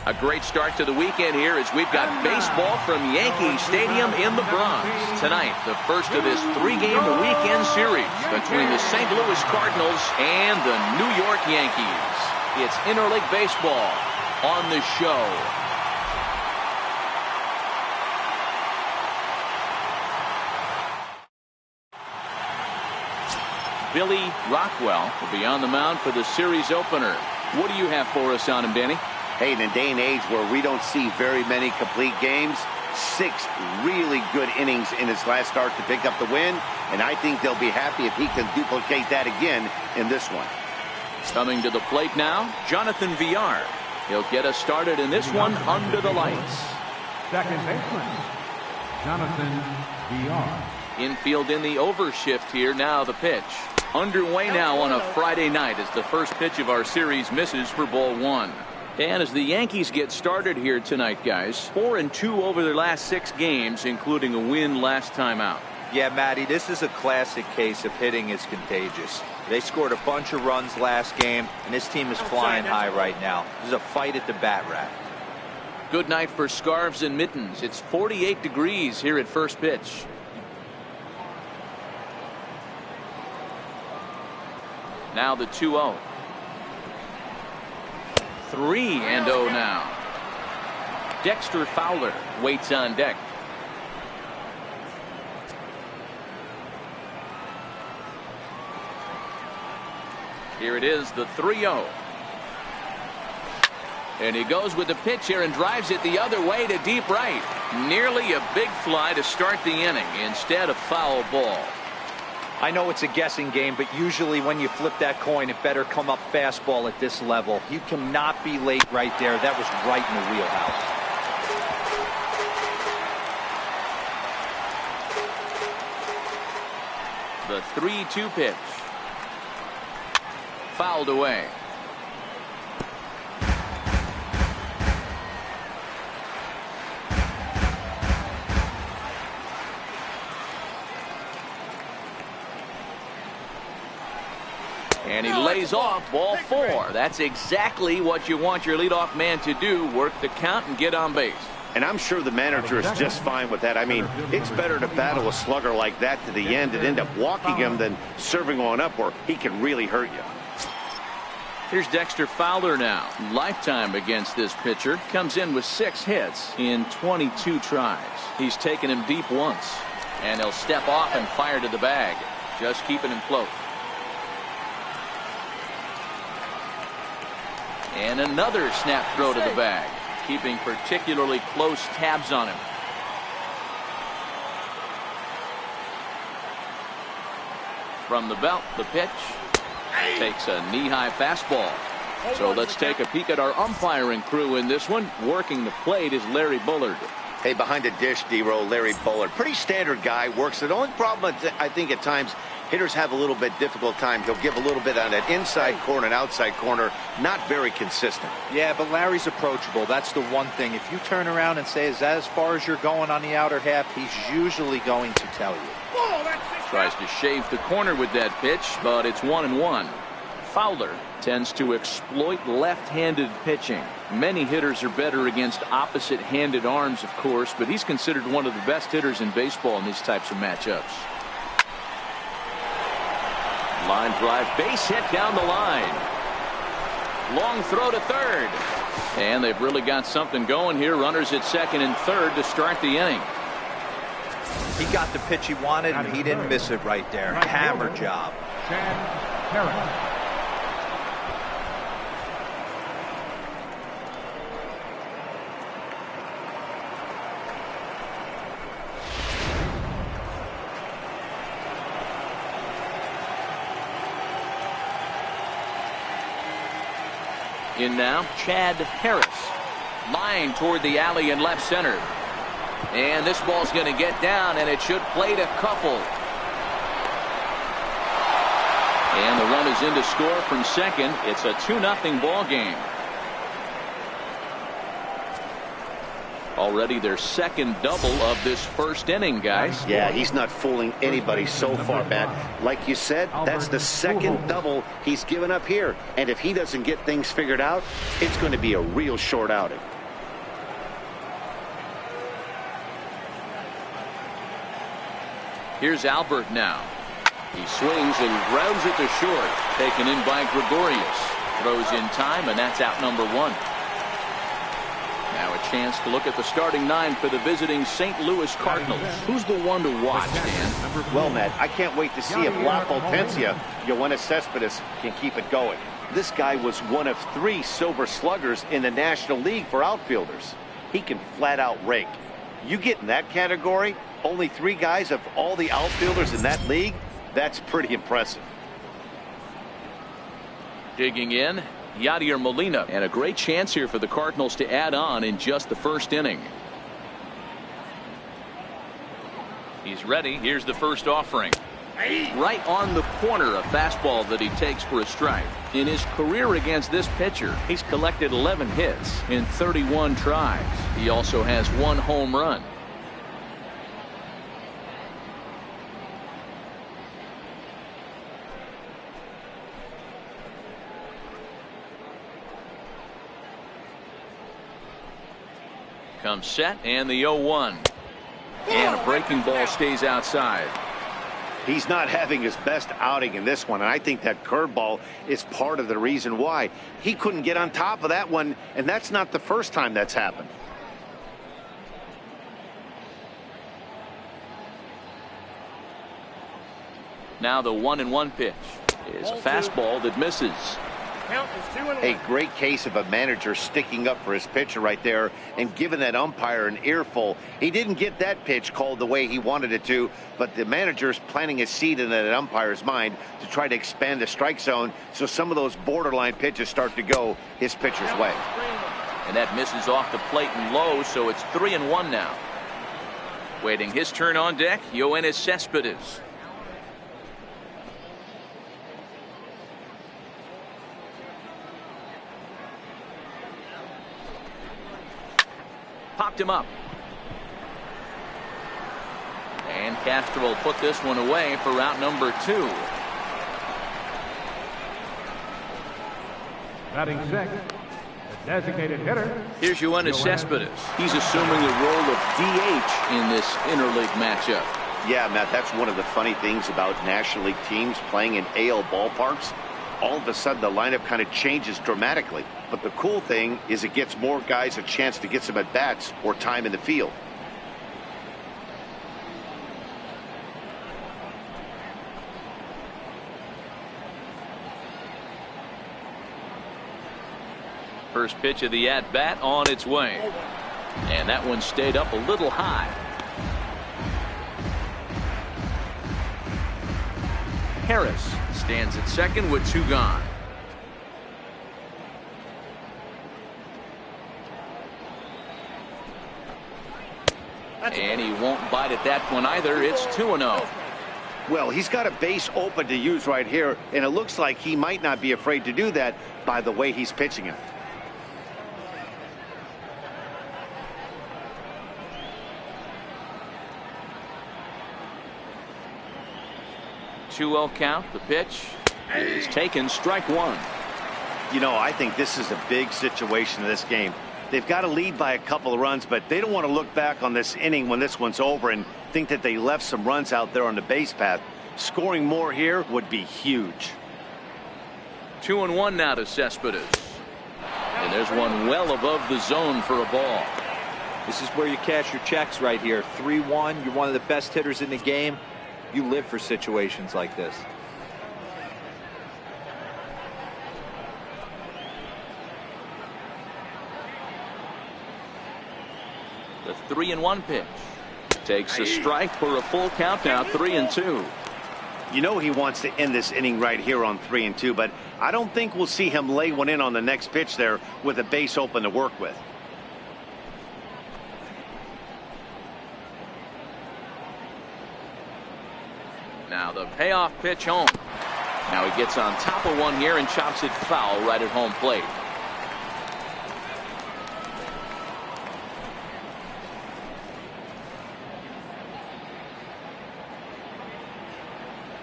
A great start to the weekend here as we've got baseball from Yankee Stadium in the Bronx. Tonight, the first of this 3-game weekend series between the St. Louis Cardinals and the New York Yankees. It's interleague baseball on the show. Billy Rockwell will be on the mound for the series opener. What do you have for us on him, Danny? Hey, in a day and age where we don't see very many complete games, 6 really good innings in his last start to pick up the win, and I think they'll be happy if he can duplicate that again in this one. Coming to the plate now, Jonathan Villar. He'll get us started in this one under the lights. Second baseman, Jonathan Villar. Infield in the overshift here. Now the pitch. Underway now on a Friday night as the first pitch of our series misses for ball 1. And as the Yankees get started here tonight, guys, 4-2 over their last 6 games, including a win last time out. Yeah, Matty, this is a classic case of hitting is contagious. They scored a bunch of runs last game, and this team is flying high right now. There's a fight at the bat rack. Good night for scarves and mittens. It's 48 degrees here at first pitch. Now the 2-0. 3-0 now. Dexter Fowler waits on deck. Here it is, the 3-0. And he goes with the pitch here and drives it the other way to deep right. Nearly a big fly to start the inning instead of foul ball. I know it's a guessing game, but usually when you flip that coin, it better come up fastball at this level. You cannot be late right there. That was right in the wheelhouse. The 3-2 pitch. Fouled away. And he lays off ball 4. That's exactly what you want your leadoff man to do. Work the count and get on base. And I'm sure the manager is just fine with that. I mean, it's better to battle a slugger like that to the end and end up walking him than serving on up where he can really hurt you. Here's Dexter Fowler now. Lifetime against this pitcher. Comes in with 6 hits in 22 tries. He's taken him deep once. And he'll step off and fire to the bag. Just keeping him close. And another snap throw to the bag, keeping particularly close tabs on him. From the belt, the pitch takes a knee-high fastball. So let's take a peek at our umpiring crew in this one. Working the plate is Larry Bullard. Hey, behind the dish, D-Row, Larry Bullard. Pretty standard guy, works it. The only problem, I think, at times, hitters have a little bit difficult time. He'll give a little bit on that inside corner and outside corner. Not very consistent. Yeah, but Larry's approachable. That's the one thing. If you turn around and say, is that as far as you're going on the outer half, he's usually going to tell you. Tries to shave the corner with that pitch, but it's 1-1. Fowler tends to exploit left-handed pitching. Many hitters are better against opposite-handed arms, of course, but he's considered one of the best hitters in baseball in these types of matchups. Line drive, base hit down the line. Long throw to third. And they've really got something going here. Runners at second and third to start the inning. He got the pitch he wanted, and he didn't miss it right there. Hammer job. In now, Chad Harris. Line toward the alley in left center. And this ball's going to get down, and it should plate a couple. And the run is in to score from second. It's a 2-0 ball game. Already their second double of this first inning, guys. Yeah, he's not fooling anybody so far, Matt. Like you said, that's the second double he's given up here. And if he doesn't get things figured out, it's going to be a real short outing. Here's Albert now. He swings and grounds it to short. Taken in by Gregorius. Throws in time, and that's out number 1. Now a chance to look at the starting 9 for the visiting St. Louis Cardinals. Who's the one to watch, Dan? Well, Matt, I can't wait to see if La Potencia, Yoenis Cespedes, can keep it going. This guy was one of 3 Silver Sluggers in the National League for outfielders. He can flat out rake. You get in that category, only 3 guys of all the outfielders in that league, that's pretty impressive. Digging in, Yadier Molina, and a great chance here for the Cardinals to add on in just the first inning. He's ready. Here's the first offering. Right on the corner, a fastball that he takes for a strike. In his career against this pitcher, he's collected 11 hits in 31 tries. He also has 1 home run. Comes set, and the 0-1. And a breaking ball stays outside. He's not having his best outing in this one, and I think that curveball is part of the reason why. He couldn't get on top of that one, and that's not the first time that's happened. Now the 1-1 pitch is a fastball that misses. A great case of a manager sticking up for his pitcher right there and giving that umpire an earful. He didn't get that pitch called the way he wanted it to, but the manager's planting a seed in that umpire's mind to try to expand the strike zone so some of those borderline pitches start to go his pitcher's way. And that misses off the plate and low, so it's 3-1 now. Waiting his turn on deck, Yoenis Cespedes. Popped him up. And Castro will put this one away for route number 2. Batting sixth, the designated hitter. Here's Yoenis Cespedes. He's assuming the role of DH in this interleague matchup. Yeah, Matt, that's one of the funny things about National League teams playing in AL ballparks. All of a sudden, the lineup kind of changes dramatically. But the cool thing is it gives more guys a chance to get some at-bats or time in the field. First pitch of the at-bat on its way. And that one stayed up a little high. Harris stands at second with 2 gone. And he won't bite at that one either. It's 2-0. Well, he's got a base open to use right here, and it looks like he might not be afraid to do that by the way he's pitching it. Two-0 count. The pitch is taken. Strike 1. You know, I think this is a big situation in this game. They've got to lead by a couple of runs, but they don't want to look back on this inning when this one's over and think that they left some runs out there on the base path. Scoring more here would be huge. 2-1 now to Cespedes. And there's one well above the zone for a ball. This is where you cash your checks right here. 3-1. You're one of the best hitters in the game. You live for situations like this. The 3-1 pitch takes a strike for a full count now. 3-2. You know he wants to end this inning right here on 3-2, but I don't think we'll see him lay one in on the next pitch there with a base open to work with. Now the payoff pitch home. Now he gets on top of one here and chops it foul right at home plate.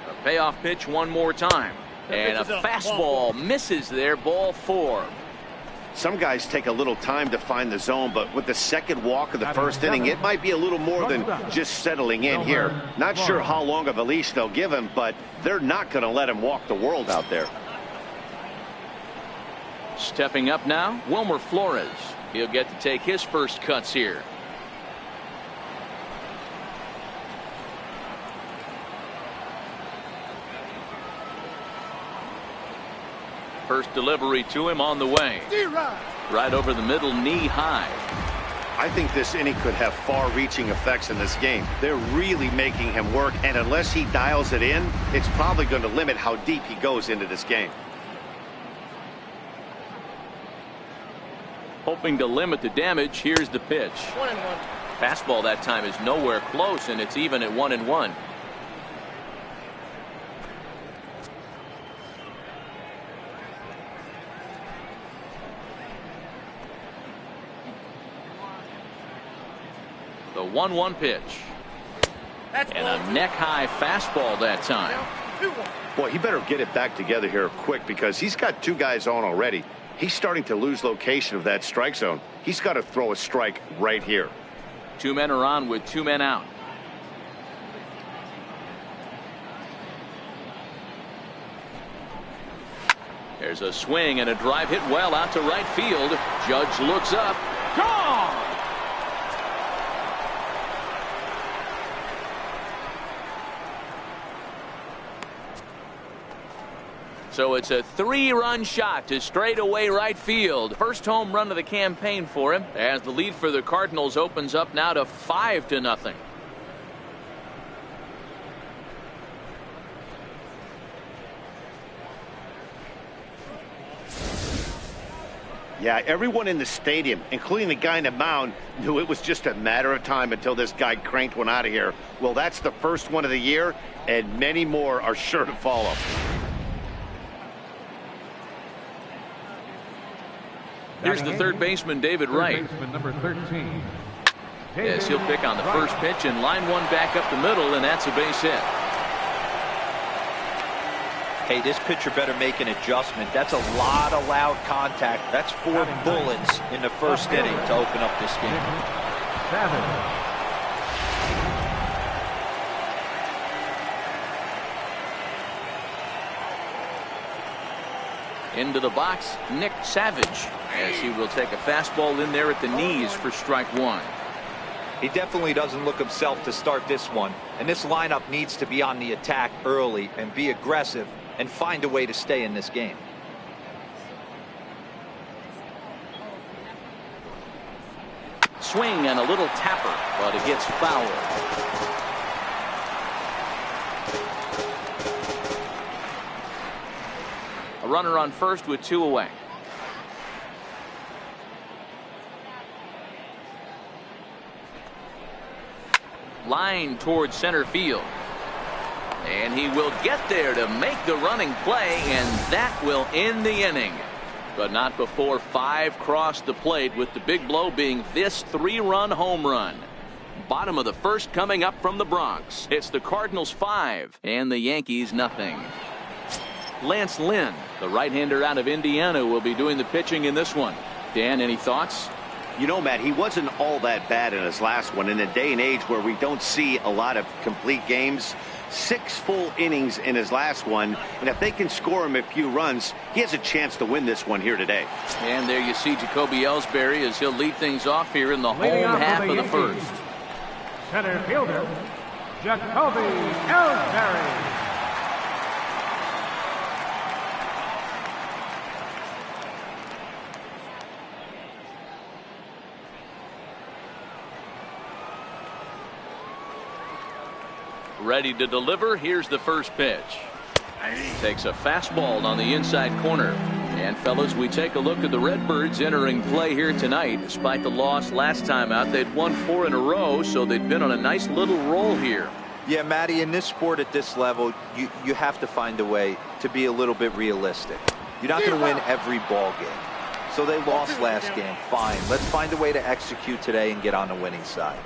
A payoff pitch one more time. And a fastball misses there. Ball 4. Some guys take a little time to find the zone, but with the second walk of the first inning, it might be a little more than just settling in here. Not sure how long of a leash they'll give him, but they're not going to let him walk the world out there. Stepping up now, Wilmer Flores. He'll get to take his first cuts here. First delivery to him on the way. Right over the middle, knee high. I think this inning could have far-reaching effects in this game. They're really making him work, and unless he dials it in, it's probably going to limit how deep he goes into this game. Hoping to limit the damage, here's the pitch. 1-1. Fastball that time is nowhere close, and it's even at 1-1. The 1-1 pitch. And a neck-high fastball that time. Boy, he better get it back together here quick because he's got two guys on already. He's starting to lose location of that strike zone. He's got to throw a strike right here. Two men are on with two men out. There's a swing and a drive hit well out to right field. Judge looks up. Gone! So it's a 3-run shot to straightaway right field. First home run of the campaign for him as the lead for the Cardinals opens up now to 5-0. Yeah, everyone in the stadium, including the guy in the mound, knew it was just a matter of time until this guy cranked one out of here. Well, that's the first one of the year, and many more are sure to follow. Here's the third baseman, David Wright. Number 13. Yes, he'll pick on the first pitch and line one back up the middle, and that's a base hit. Hey, this pitcher better make an adjustment. That's a lot of loud contact. That's 4 bullets in the first inning to open up this game. 7. Into the box, Nick Savage, as he will take a fastball in there at the knees for strike one. He definitely doesn't look himself to start this one, and this lineup needs to be on the attack early and be aggressive and find a way to stay in this game. Swing and a little tapper, but it gets foul. A runner on first with 2 away. Line towards center field. And he will get there to make the running play, and that will end the inning. But not before 5 cross the plate, with the big blow being this 3-run home run. Bottom of the first coming up from the Bronx. It's the Cardinals 5 and the Yankees nothing. Lance Lynn, the right-hander out of Indiana, will be doing the pitching in this one. Dan, any thoughts? You know, Matt, he wasn't all that bad in his last one. In a day and age where we don't see a lot of complete games, 6 full innings in his last one, and if they can score him a few runs, he has a chance to win this one here today. And there you see Jacoby Ellsbury as he'll lead things off here in the home half of the first. Center fielder, Jacoby Ellsbury. Ready to deliver. Here's the first pitch. Takes a fastball on the inside corner. And fellas, we take a look at the Redbirds entering play here tonight. Despite the loss last time out, they'd won 4 in a row, so they'd been on a nice little roll here. Yeah, Matty, in this sport at this level, you have to find a way to be a little bit realistic. You're not going to win every ball game. So they lost last game. Fine. Let's find a way to execute today and get on the winning side.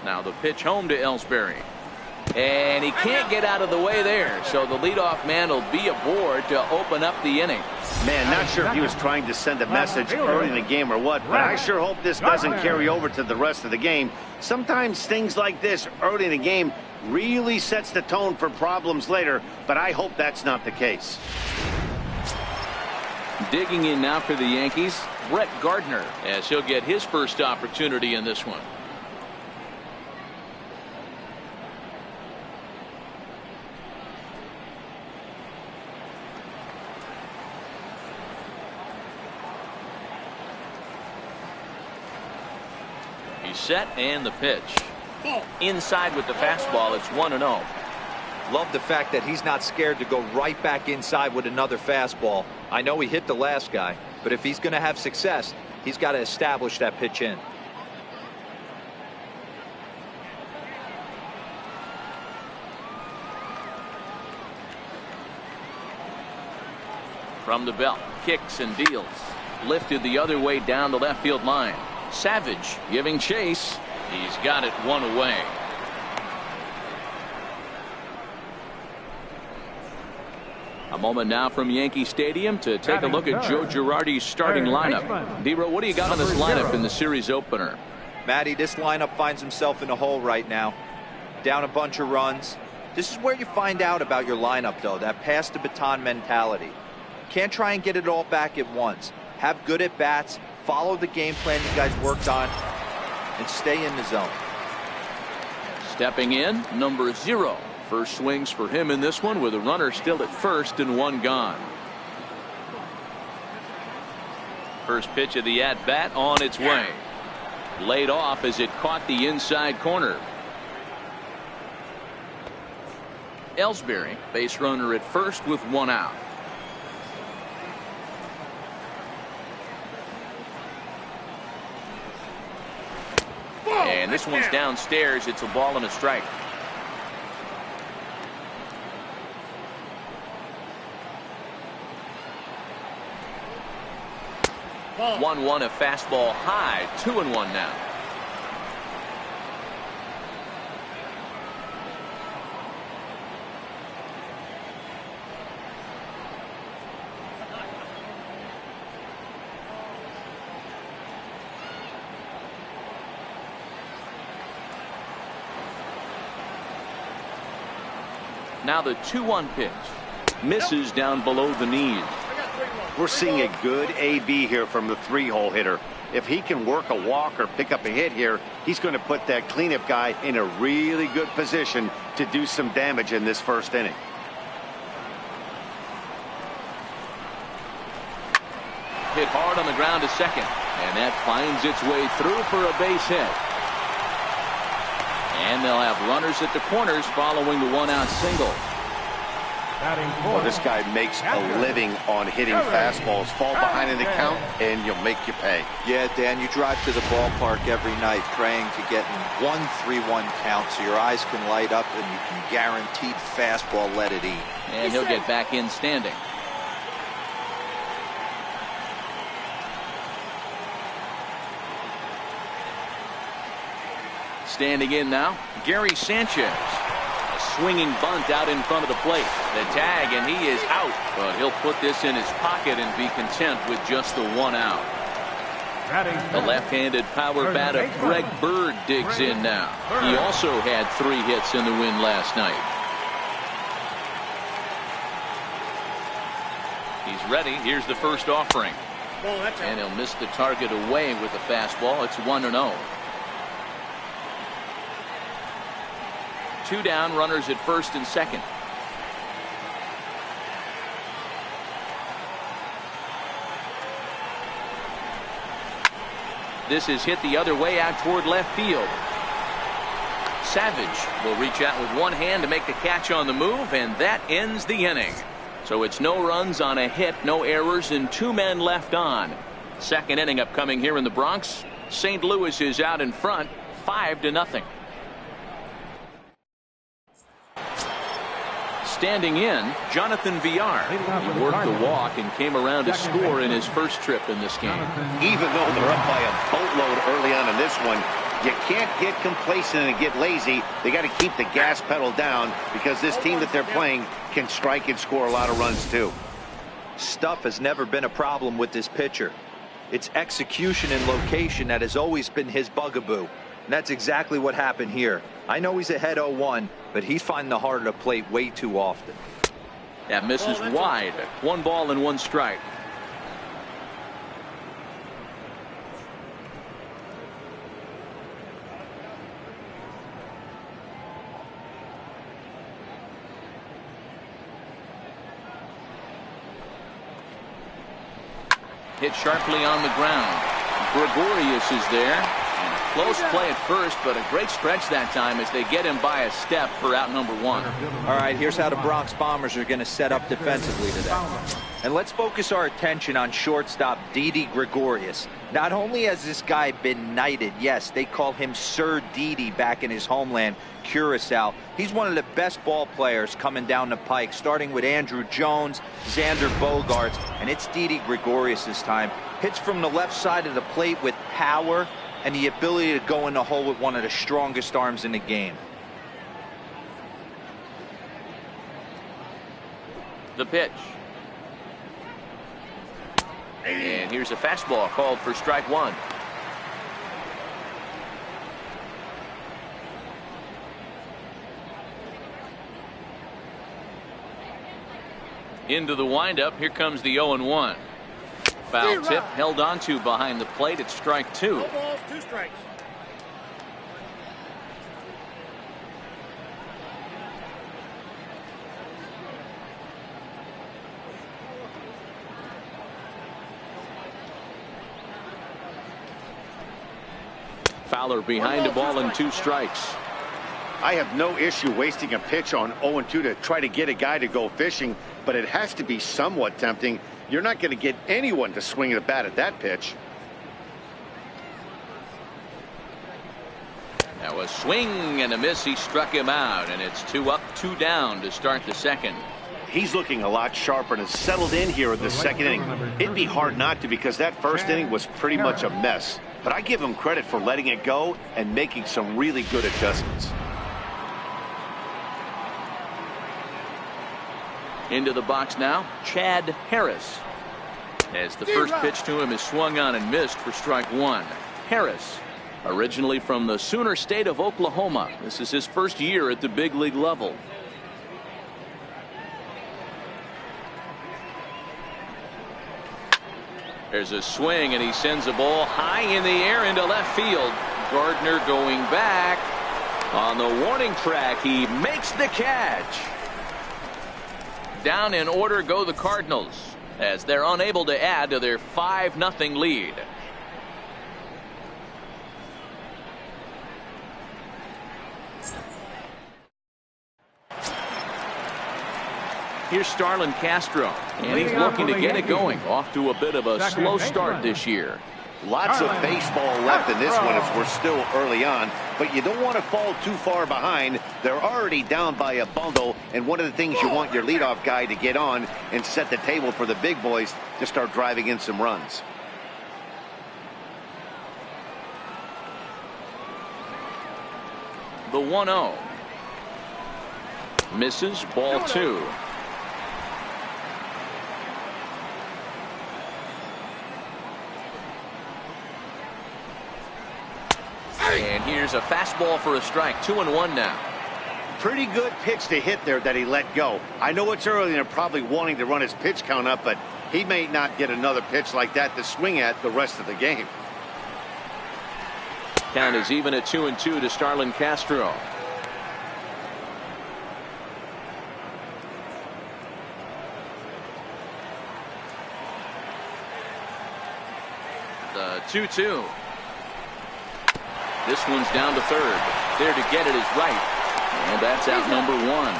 Now the pitch home to Ellsbury. And he can't get out of the way there, so the leadoff man will be aboard to open up the inning. Man, not sure if he was trying to send a message early in the game or what, but I sure hope this doesn't carry over to the rest of the game. Sometimes things like this early in the game really sets the tone for problems later, but I hope that's not the case. Digging in now for the Yankees, Brett Gardner, as he'll get his first opportunity in this one. He's set, and the pitch. Inside with the fastball, it's 1-0. Love the fact that he's not scared to go right back inside with another fastball. I know he hit the last guy, but if he's going to have success, he's got to establish that pitch in. From the belt, kicks and deals. Lifted the other way down the left field line. Savage giving chase. He's got it one away. A moment now from Yankee Stadium to take a look at Joe Girardi's starting lineup. D-Row, what do you got on this lineup in the series opener? Matty, this lineup finds himself in a hole right now. Down a bunch of runs. This is where you find out about your lineup, though, that pass the baton mentality. Can't try and get it all back at once. Have good at bats, follow the game plan you guys worked on, and stay in the zone. Stepping in, number 0. First swings for him in this one with a runner still at first and one gone. First pitch of the at-bat on its way. Laid off as it caught the inside corner. Ellsbury, base runner at first with one out. And this one's downstairs. It's a ball and a strike. Ball. 1-1, a fastball high. 2-1 now. Now the 2-1 pitch. Misses down below the knees. We're seeing a good AB here from the 3-hole hitter. If he can work a walk or pick up a hit here, he's going to put that cleanup guy in a really good position to do some damage in this first inning. Hit hard on the ground to second, and that finds its way through for a base hit. And they'll have runners at the corners following the one-out single. Well, this guy makes a living on hitting fastballs. Fall behind in the count, and you'll make you pay. Yeah, Dan, you drive to the ballpark every night praying to get in 1-3-1 count so your eyes can light up and you can guaranteed fastball let it eat. And he'll get back in standing. Standing in now, Gary Sanchez. A swinging bunt out in front of the plate. The tag, and he is out. But he'll put this in his pocket and be content with just the one out. The left-handed power bat of Greg Bird digs in now. He also had 3 hits in the win last night. He's ready. Here's the first offering. And he'll miss the target away with the fastball. It's 1-0. 2 down, runners at first and second. This is hit the other way out toward left field. Savage will reach out with one hand to make the catch on the move, and that ends the inning. So it's no runs on a hit, no errors, and 2 men left on. Second inning upcoming here in the Bronx. St. Louis is out in front, 5-0. Standing in, Jonathan Villar. He worked the walk and came around to score in his first trip in this game. Even though they're up by a boatload early on in this one, You can't get complacent and get lazy. They got to keep the gas pedal down because this team that they're playing can strike and score a lot of runs too. Stuff has never been a problem with this pitcher. It's execution and location that has always been his bugaboo. And that's exactly what happened here. I know he's ahead 0-1, but he's finding the heart of the plate way too often. That misses wide. 1 ball and 1 strike. Hit sharply on the ground. Gregorius is there. Close play at first, but a great stretch that time as they get him by a step for out number 1. All right, here's how the Bronx Bombers are going to set up defensively today. And let's focus our attention on shortstop Didi Gregorius. Not only has this guy been knighted, yes, they call him Sir Didi back in his homeland, Curacao. He's one of the best ball players coming down the pike, starting with Andrew Jones, Xander Bogaerts, and it's Didi Gregorius this time. Hits from the left side of the plate with power and the ability to go in the hole with one of the strongest arms in the game. The pitch. And here's a fastball called for strike 1. Into the windup. Here comes the 0-1. Foul tip held on to behind the plate. It's strike 2. No balls, 2 strikes. Fowler behind the ball and 2 strikes. I have no issue wasting a pitch on 0-2 to try to get a guy to go fishing, but it has to be somewhat tempting. You're not going to get anyone to swing the bat at that pitch. That was swing and a miss. He struck him out, and it's 2 up, 2 down to start the second. He's looking a lot sharper and has settled in here in the second inning. It'd be hard not to because that first inning was pretty much a mess. But I give him credit for letting it go and making some really good adjustments. Into the box now, Chad Harris. As the first pitch to him is swung on and missed for strike 1. Harris, originally from the Sooner State of Oklahoma. This is his first year at the big league level. There's a swing, and he sends a ball high in the air into left field. Gardner going back. On the warning track, he makes the catch. Down in order go the Cardinals as they're unable to add to their 5-0 lead. Here's Starlin Castro, and he's looking to get it going. Off to a bit of a slow start this year. Lots of baseball left in this one as we're still early on, but you don't want to fall too far behind. They're already down by a bundle, and one of the things you want your leadoff guy to get on and set the table for the big boys to start driving in some runs. The 1-0. Misses, ball 2. And here's a fastball for a strike. 2-1 now. Pretty good pitch to hit there that he let go. I know it's early and they're probably wanting to run his pitch count up, but he may not get another pitch like that to swing at the rest of the game. Count is even at 2-2 to Starlin Castro. The 2-2. This one's down to third. There to get it is right. And that's out number 1.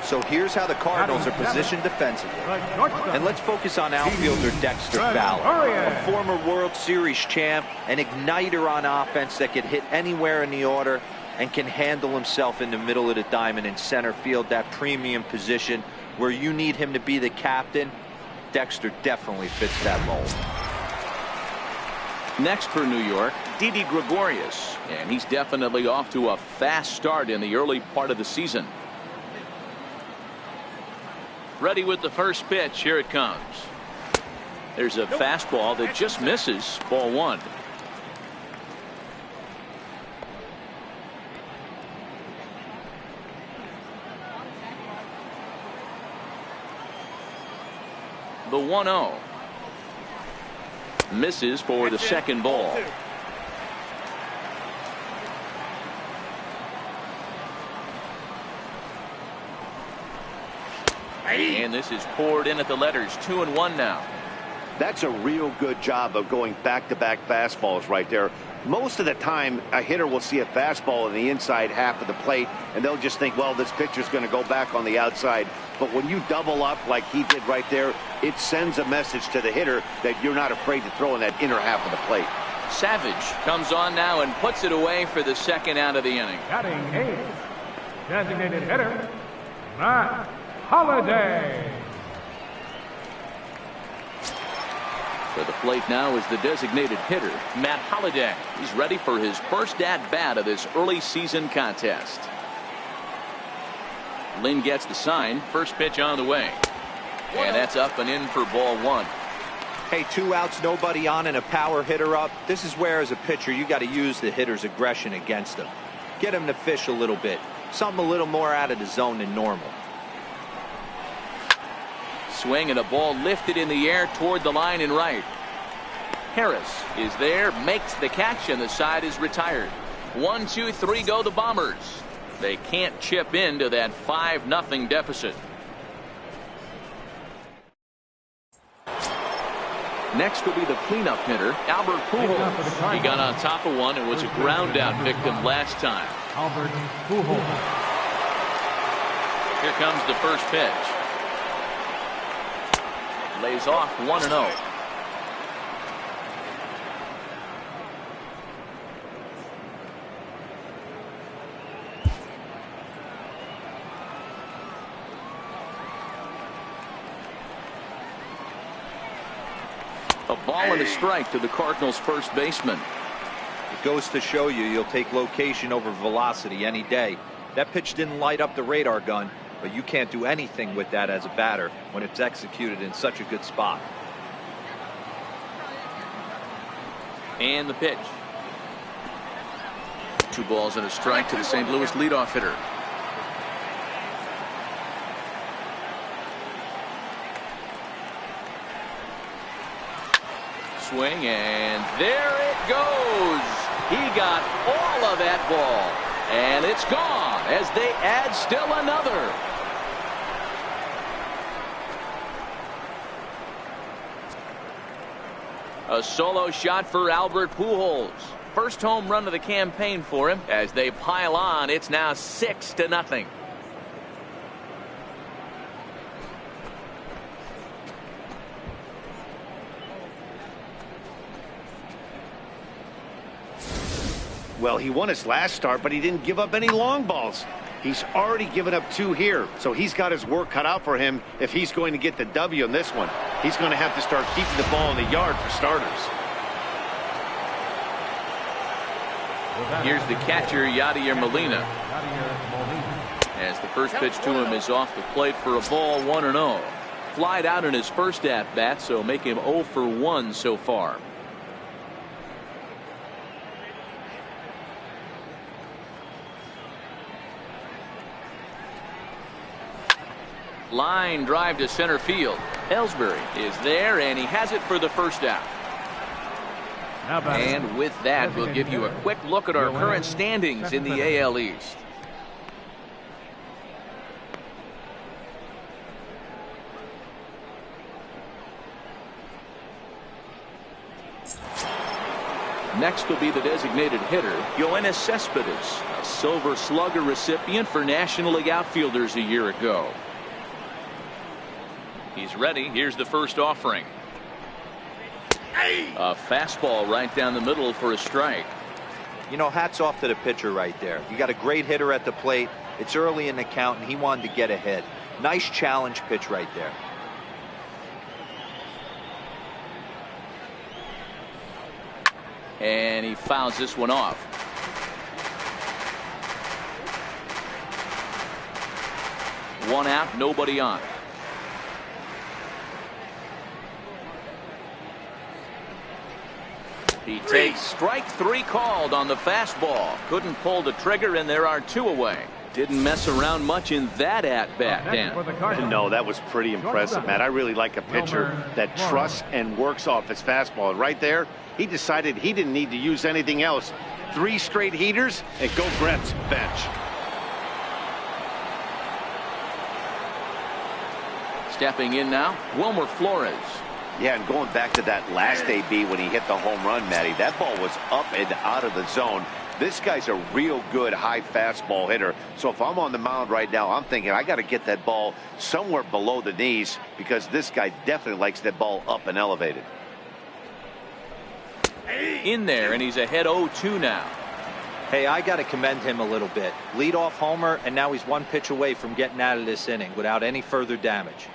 So here's how the Cardinals are positioned defensively. And let's focus on outfielder Dexter Fowler, a former World Series champ, an igniter on offense that can hit anywhere in the order and can handle himself in the middle of the diamond in center field, that premium position where you need him to be the captain. Dexter definitely fits that mold. Next for New York, Didi Gregorius, and he's definitely off to a fast start in the early part of the season. Ready with the first pitch. Here it comes. There's a fastball that just misses. Ball one. The 1-0. Misses for the second ball. And this is poured in at the letters. 2-1 now. That's a real good job of going back-to-back fastballs right there. Most of the time, a hitter will see a fastball in the inside half of the plate, and they'll just think, well, this pitcher's going to go back on the outside. But when you double up like he did right there, it sends a message to the hitter that you're not afraid to throw in that inner half of the plate. Savage comes on now and puts it away for the second out of the inning. Batting eighth, designated hitter, Matt Holliday. For the plate now is the designated hitter, Matt Holliday. He's ready for his first at-bat of this early season contest. Lynn gets the sign. First pitch on the way. And that's up and in for ball one. Hey, 2 outs, nobody on, and a power hitter up. This is where, as a pitcher, you got to use the hitter's aggression against him. Get him to fish a little bit. Something a little more out of the zone than normal. Swing and a ball lifted in the air toward the line and right. Harris is there, makes the catch, and the side is retired. 1, 2, 3 go the Bombers. They can't chip into that 5-0 deficit. Next will be the cleanup hitter, Albert Pujols. He got on top of one and was a ground out victim last time. Albert Pujols. Here comes the first pitch. Lays off 1-0. A ball and a strike to the Cardinals' first baseman. It goes to show you'll take location over velocity any day. That pitch didn't light up the radar gun, but you can't do anything with that as a batter when it's executed in such a good spot. And the pitch. 2 balls and a strike to the St. Louis leadoff hitter. Swing, and there it goes. He got all of that ball, and it's gone as they add still another. A solo shot for Albert Pujols. First home run of the campaign for him. As they pile on, it's now 6-0. Well, he won his last start, but he didn't give up any long balls. He's already given up 2 here, so he's got his work cut out for him if he's going to get the W in this one. He's going to have to start keeping the ball in the yard for starters. Here's the catcher, Yadier Molina. As the first pitch to him is off the plate for a ball, 1-0. Flied out in his first at-bat, so make him 0 for 1 so far. Line drive to center field. Ellsbury is there, and he has it for the first out. And with that, we'll give you a quick look at our current standings in the AL East. Next will be the designated hitter, Yoenis Cespedes, a Silver Slugger recipient for National League outfielders a year ago. He's ready. Here's the first offering. A fastball right down the middle for a strike. You know, hats off to the pitcher right there. You got a great hitter at the plate. It's early in the count, and he wanted to get ahead. Nice challenge pitch right there. And he fouls this one off. One out, nobody on. He takes strike three called on the fastball. Couldn't pull the trigger, and there are two away. Didn't mess around much in that at-bat, Dan. No, that was pretty impressive, Matt. I really like a pitcher that trusts and works off his fastball. And right there, he decided he didn't need to use anything else. 3 straight heaters, and go Brett's bench. Stepping in now, Wilmer Flores. Yeah, and going back to that last AB when he hit the home run, Matty, that ball was up and out of the zone. This guy's a real good high fastball hitter. So if I'm on the mound right now, I'm thinking I got to get that ball somewhere below the knees, because this guy definitely likes that ball up and elevated. In there, and he's ahead 0-2 now. Hey, I got to commend him a little bit. Leadoff homer, and now he's one pitch away from getting out of this inning without any further damage.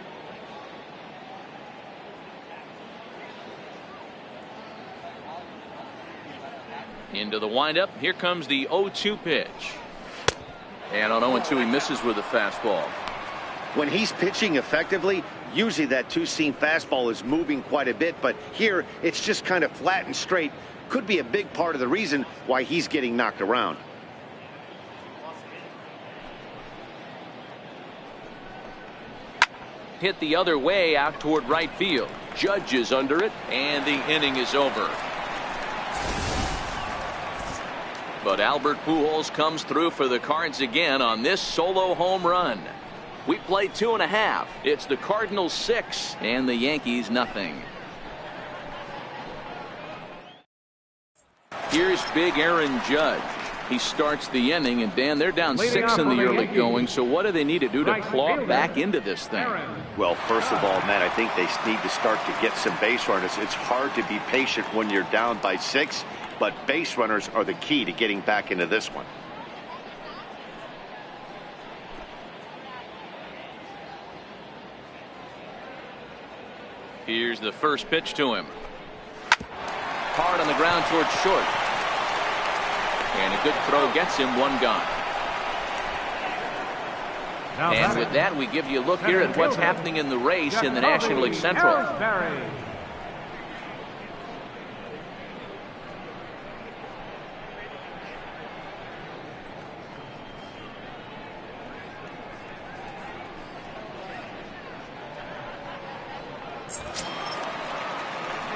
Into the windup. Here comes the 0-2 pitch. And on 0-2, he misses with a fastball. When he's pitching effectively, usually that two-seam fastball is moving quite a bit, but here it's just kind of flat and straight. Could be a big part of the reason why he's getting knocked around. Hit the other way out toward right field. Judge is under it, and the inning is over. But Albert Pujols comes through for the Cards again on this solo home run. We play 2.5. It's the Cardinals 6 and the Yankees nothing. Here's big Aaron Judge. He starts the inning, and Dan, they're down 6 in the early going. So what do they need to do to claw back into this thing? Well, first of all, Matt, I think they need to start to get some base runners. It's hard to be patient when you're down by 6. But base runners are the key to getting back into this one. Here's the first pitch to him. Hard on the ground towards short. And a good throw gets him one gone. And with that, we give you a look here at what's happening in the race in the National League Central.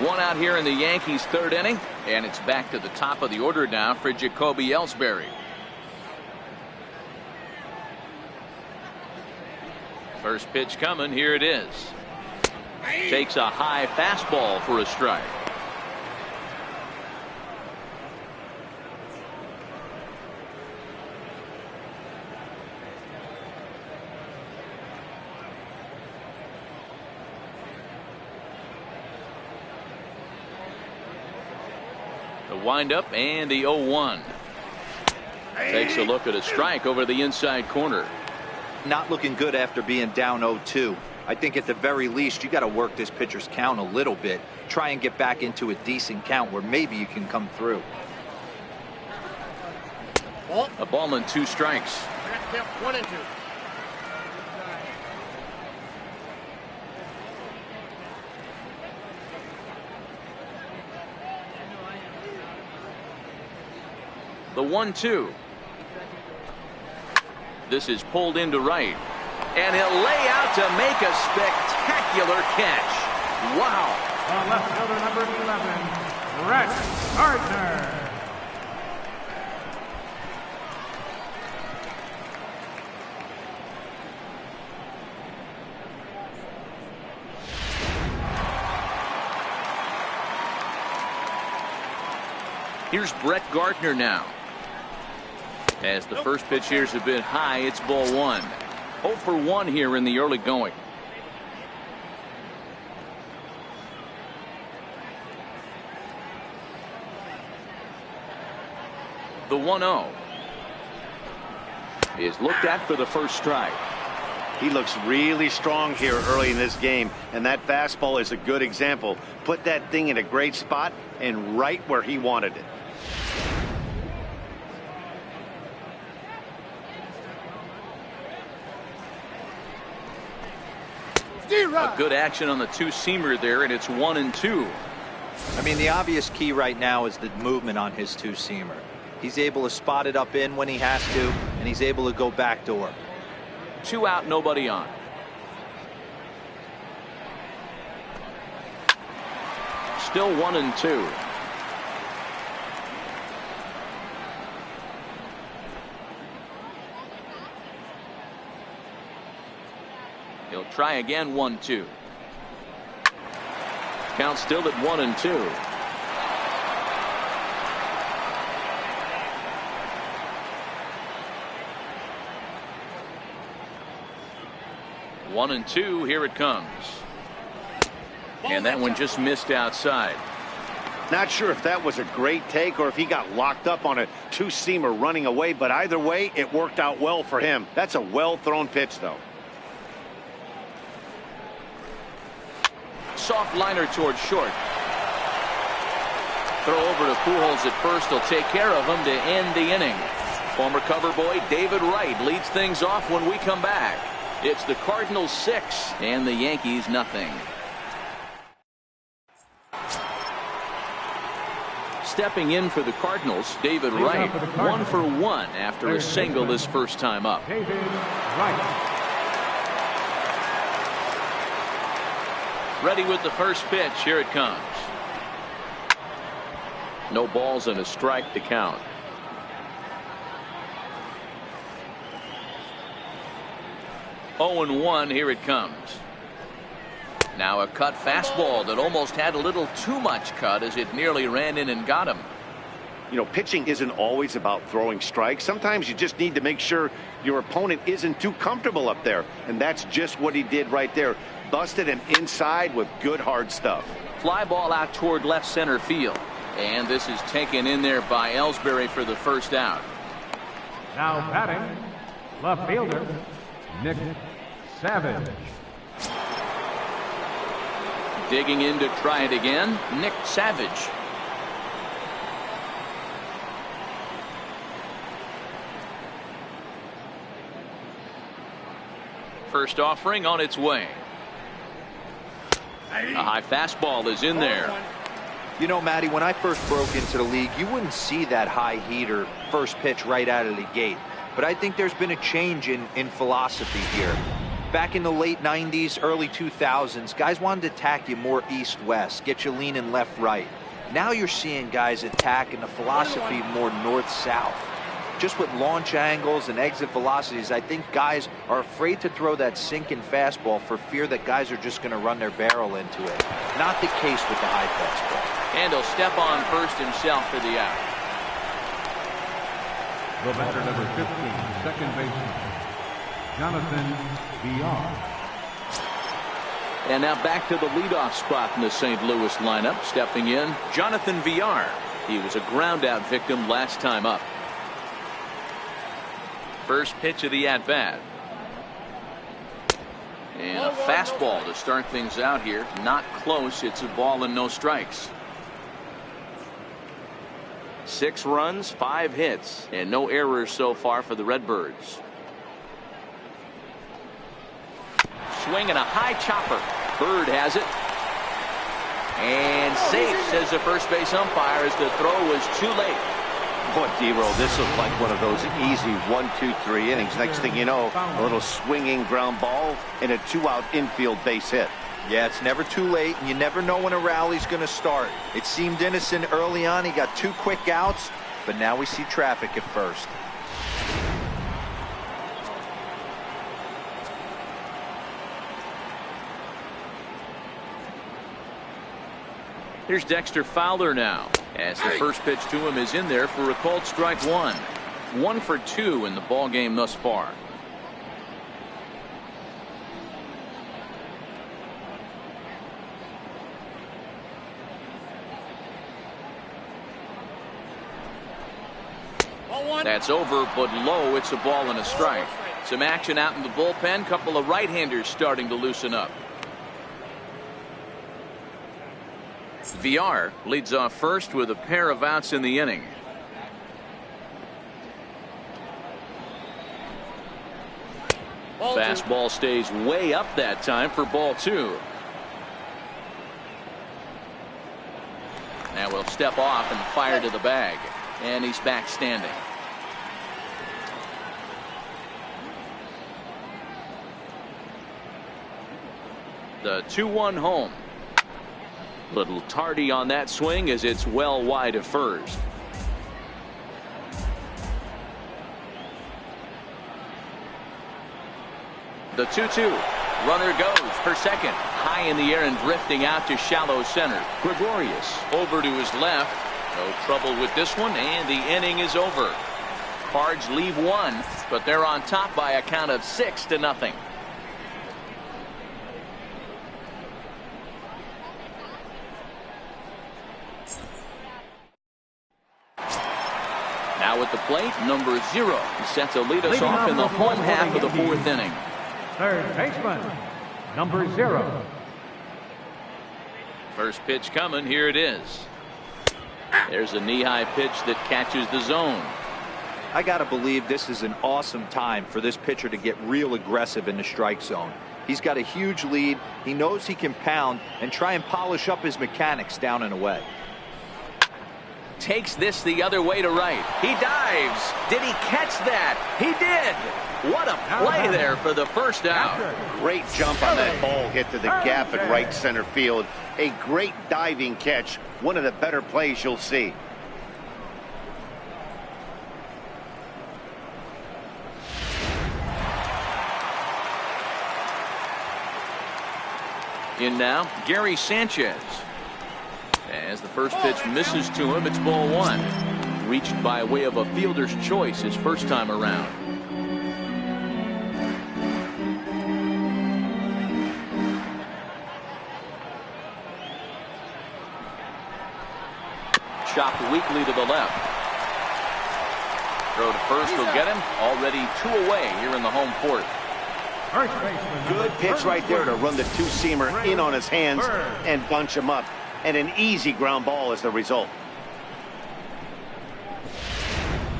One out here in the Yankees' third inning, and it's back to the top of the order now for Jacoby Ellsbury. First pitch coming, here it is. Takes a high fastball for a strike. Wind up and the 0-1. Takes a look at a strike over the inside corner. Not looking good after being down 0-2. I think at the very least you got to work this pitcher's count a little bit. Try and get back into a decent count where maybe you can come through. A ball and 2 strikes. 1 and 2. The 1-2. This is pulled into right. And he'll lay out to make a spectacular catch. Wow. The left fielder, number 11, Brett Gardner. Here's Brett Gardner now. As the first pitch here is a bit high, it's ball 1. 0 for 1 here in the early going. The 1-0 is looked at for the first strike. He looks really strong here early in this game, and that fastball is a good example. Put that thing in a great spot and right where he wanted it. A good action on the two-seamer there, and it's 1-2. I mean, the obvious key right now is the movement on his two-seamer. He's able to spot it up in when he has to, and he's able to go backdoor. 2 out, nobody on. Still 1-2. He'll try again. 1-2. Count still at 1-2. One and two. Here it comes. And that one just missed outside. Not sure if that was a great take or if he got locked up on a two-seamer running away, but either way, it worked out well for him. That's a well-thrown pitch, though. Soft liner towards short. Throw over to Pujols at first. He'll take care of him to end the inning. Former cover boy David Wright leads things off when we come back. It's the Cardinals 6 and the Yankees nothing. Stepping in for the Cardinals, David Wright, 1 for 1 after a single his first time up. David Wright. Ready with the first pitch. Here it comes. No balls and a strike to count. Oh and 1. Here it comes. Now a cut fastball that almost had a little too much cut as it nearly ran in and got him. You know, pitching isn't always about throwing strikes. Sometimes you just need to make sure your opponent isn't too comfortable up there. And that's just what he did right there. Busted him inside with good hard stuff. Fly ball out toward left center field. And this is taken in there by Ellsbury for the first out. Now batting, left fielder, Nick Savage. Digging in to try it again, Nick Savage. First offering on its way. A high fastball is in there. You know, Matty, when I first broke into the league, you wouldn't see that high heater first pitch right out of the gate. But I think there's been a change in philosophy here. Back in the late 90s, early 2000s, guys wanted to attack you more east-west, get you leaning left-right. Now you're seeing guys attacking the philosophy more north-south. Just with launch angles and exit velocities, I think guys are afraid to throw that sinking fastball for fear that guys are just going to run their barrel into it. Not the case with the high fastball. And he'll step on first himself for the out. The batter number 15, second baseman, Jonathan Villar. And now back to the leadoff spot in the St. Louis lineup. Stepping in, Jonathan Villar. He was a ground-out victim last time up. First pitch of the at-bat. And a fastball to start things out here. Not close. It's a ball and no strikes. 6 runs, 5 hits, and no errors so far for the Redbirds. Swing and a high chopper. Bird has it. And safe, says the first base umpire, as the throw was too late. Boy, D-Roll, this was like one of those easy 1, 2, 3 innings. Next thing you know, a little swinging ground ball and a 2-out infield base hit. Yeah, it's never too late, and you never know when a rally's going to start. It seemed innocent early on. He got 2 quick outs, but now we see traffic at first. Here's Dexter Fowler now, as the first pitch to him is in there for a called strike 1. 1 for 2 in the ball game thus far. That's over, but low. It's a ball and a strike. Some action out in the bullpen. Couple of right-handers starting to loosen up. VR leads off first with a pair of outs in the inning. Fastball stays way up that time for ball 2. Now we'll step off and fire to the bag. And he's back standing. The 2-1 home. Little tardy on that swing as it's well wide of first. The 2-2. Runner goes for second. High in the air and drifting out to shallow center. Gregorius over to his left. No trouble with this one, and the inning is over. Cards leave one, but they're on top by a count of 6-0. Now at the plate, number 0. He set to lead us off in the home half of the 4th inning. Third baseman, number 0. First pitch coming. Here it is. There's a knee-high pitch that catches the zone. I got to believe this is an awesome time for this pitcher to get real aggressive in the strike zone. He's got a huge lead. He knows he can pound and try and polish up his mechanics down and away. Takes this the other way to right. He dives. Did he catch that? He did. What a play there for the first out. Great jump on that ball hit to the gap at right center field. A great diving catch. One of the better plays you'll see. In now, Gary Sanchez. As the first pitch misses to him, it's ball 1. Reached by way of a fielder's choice his first time around. Chopped weakly to the left. Throw to first will get him. Already 2 away here in the home 4th. Good pitch right there to run the 2-seamer in on his hands and bunch him up. And an easy ground ball is the result.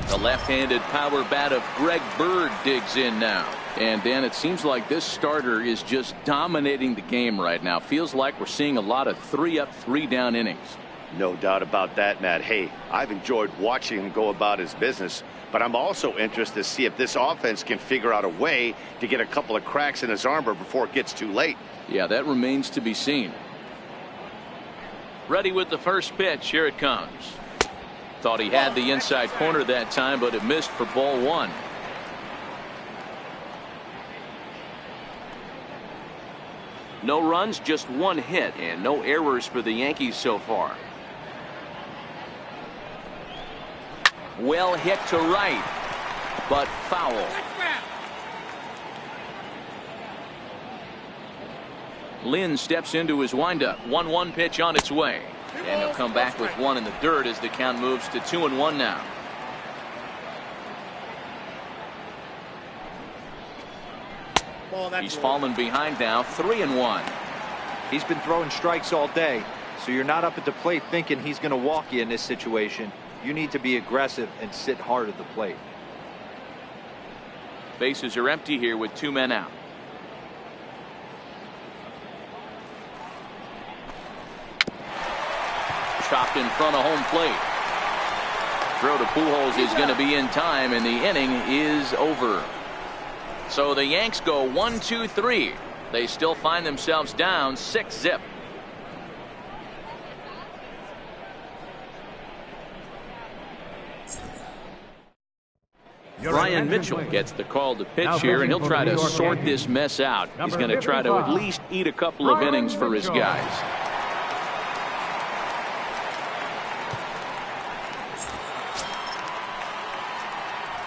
The left-handed power bat of Greg Bird digs in now. And Dan, it seems like this starter is just dominating the game right now. Feels like we're seeing a lot of 3-up, 3-down innings. No doubt about that, Matt. Hey, I've enjoyed watching him go about his business, but I'm also interested to see if this offense can figure out a way to get a couple of cracks in his armor before it gets too late. Yeah, that remains to be seen. Ready with the first pitch. Here it comes. Thought he had the inside corner that time, but it missed for ball 1. No runs, just 1 hit, and no errors for the Yankees so far. Well hit to right, but foul. Lynn steps into his windup. 1-1 pitch on its way. And he'll come back with 1 in the dirt as the count moves to 2-1 now. He's fallen behind now. 3-1. He's been throwing strikes all day, so you're not up at the plate thinking he's going to walk you in this situation. You need to be aggressive and sit hard at the plate. Bases are empty here with 2 men out. Chopped in front of home plate. Throw to Pujols is going to be in time, and the inning is over. So the Yanks go 1-2-3. They still find themselves down 6-0. Brian Mitchell gets the call to pitch here, and he'll try to sort this mess out. He's going to try to at least eat a couple of innings for his guys.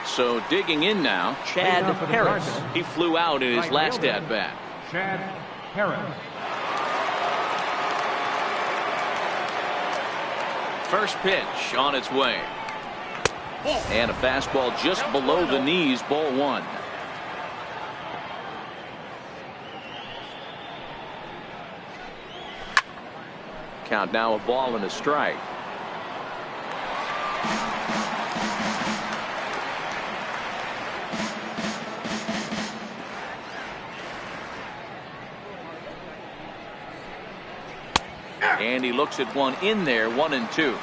So digging in now, Chad Harris. He flew out in his last at-bat. Chad Harris. First pitch on its way. And a fastball just below the knees, ball 1. count now, a ball and a strike. And he looks at one in there, 1-2.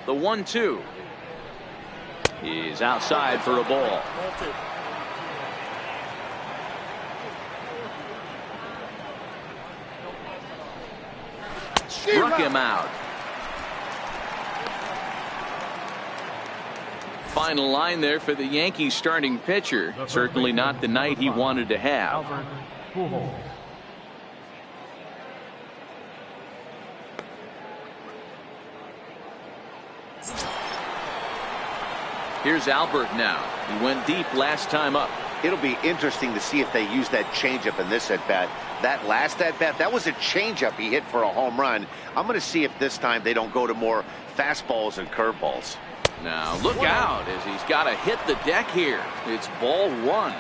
The 1-2 is outside for a ball. Struck him out. Final line there for the Yankees starting pitcher. Certainly not the night he wanted to have. Here's Albert now. He went deep last time up. It'll be interesting to see if they use that changeup in this at-bat. That last at-bat, that was a changeup he hit for a home run. I'm going to see if this time they don't go to more fastballs and curveballs. Now look out as he's got to hit the deck here. It's ball 1.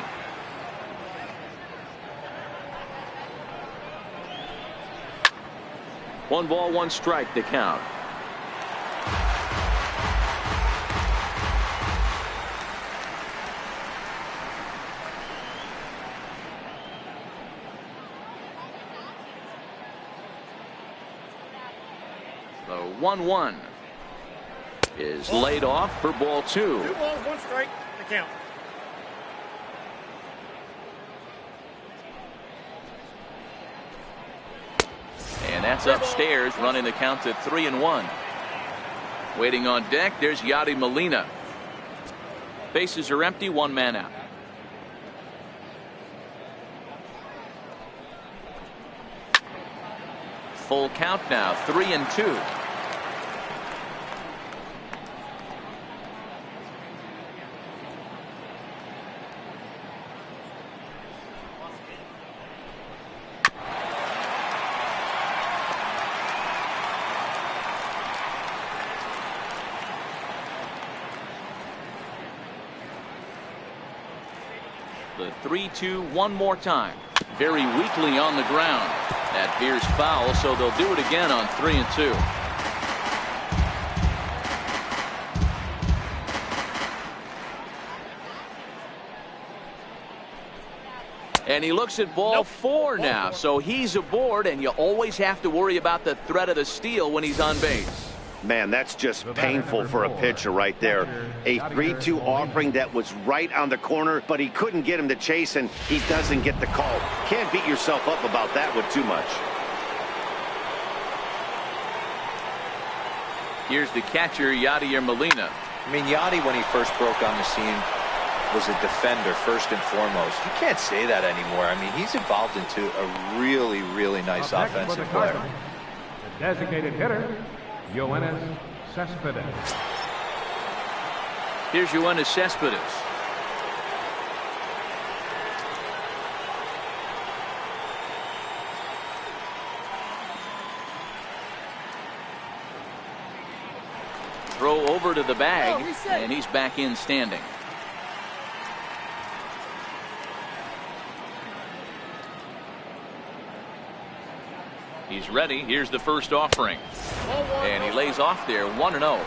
One ball, one strike to count. The 1-1 is laid off for ball 2. 2 balls, 1 strike to count. And that's upstairs, running the count to 3-1. Waiting on deck, there's Yadi Molina. Bases are empty, 1 man out. Full count now, 3-2. The 3-2 one more time. Very weakly on the ground. That veers foul, so they'll do it again on 3-2. And he looks at ball 4 now, so he's aboard, and you always have to worry about the threat of the steal when he's on base. Man, that's just painful for a pitcher right there. A 3-2 offering that was right on the corner, but he couldn't get him to chase, and he doesn't get the call. Can't beat yourself up about that one too much. Here's the catcher, Yadier Molina. I mean, Yadi, when he first broke on the scene, was a defender first and foremost. You can't say that anymore. I mean, he's evolved into a really, really nice offensive player. The designated hitter, Yoenis Cespedes. Here's Yoenis Cespedes. Throw over to the bag, and he's back in standing. He's ready. Here's the first offering. And he lays off there, 1-0.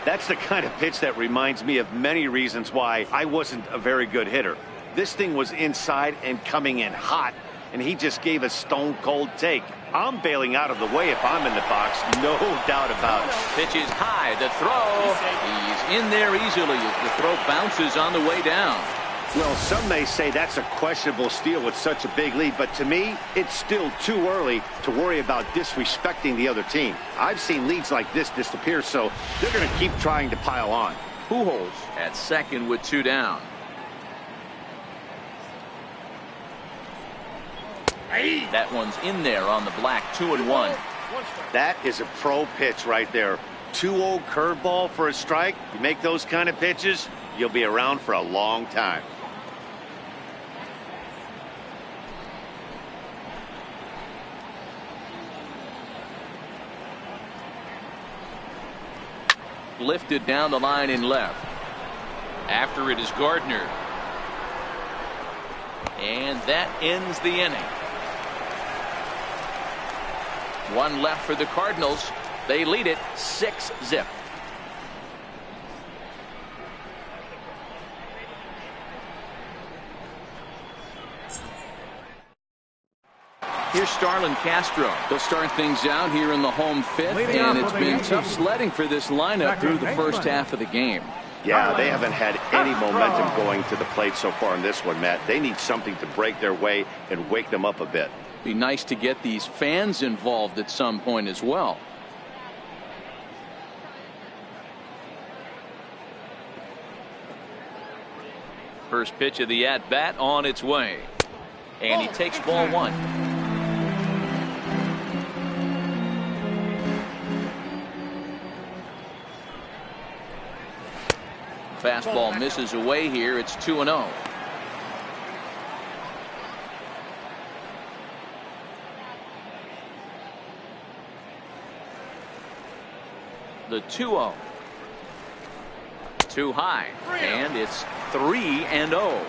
That's the kind of pitch that reminds me of many reasons why I wasn't a very good hitter. This thing was inside and coming in hot, and he just gave a stone-cold take. I'm bailing out of the way if I'm in the box, no doubt about it. Pitch is high. The throw. He's in there easily as the throw bounces on the way down. Well, some may say that's a questionable steal with such a big lead, but to me, it's still too early to worry about disrespecting the other team. I've seen leads like this disappear, so they're going to keep trying to pile on. Pujols at second with 2 down. That one's in there on the black, 2-1. That is a pro pitch right there. 2-0 curveball for a strike. You make those kind of pitches, you'll be around for a long time. lifted down the line in left. After it is Gardner. And that ends the inning. One left for the Cardinals. They lead it 6-0. Here's Starlin Castro. They'll start things out here in the home fifth, and it's been tough sledding for this lineup through the first half of the game. Yeah, they haven't had any momentum going to the plate so far in this one, Matt. They need something to break their way and wake them up a bit. Be nice to get these fans involved at some point as well. First pitch of the at-bat on its way. And he takes ball one. Fastball misses away here. It's 2-0. The 2-0. Too high. And it's 3-0.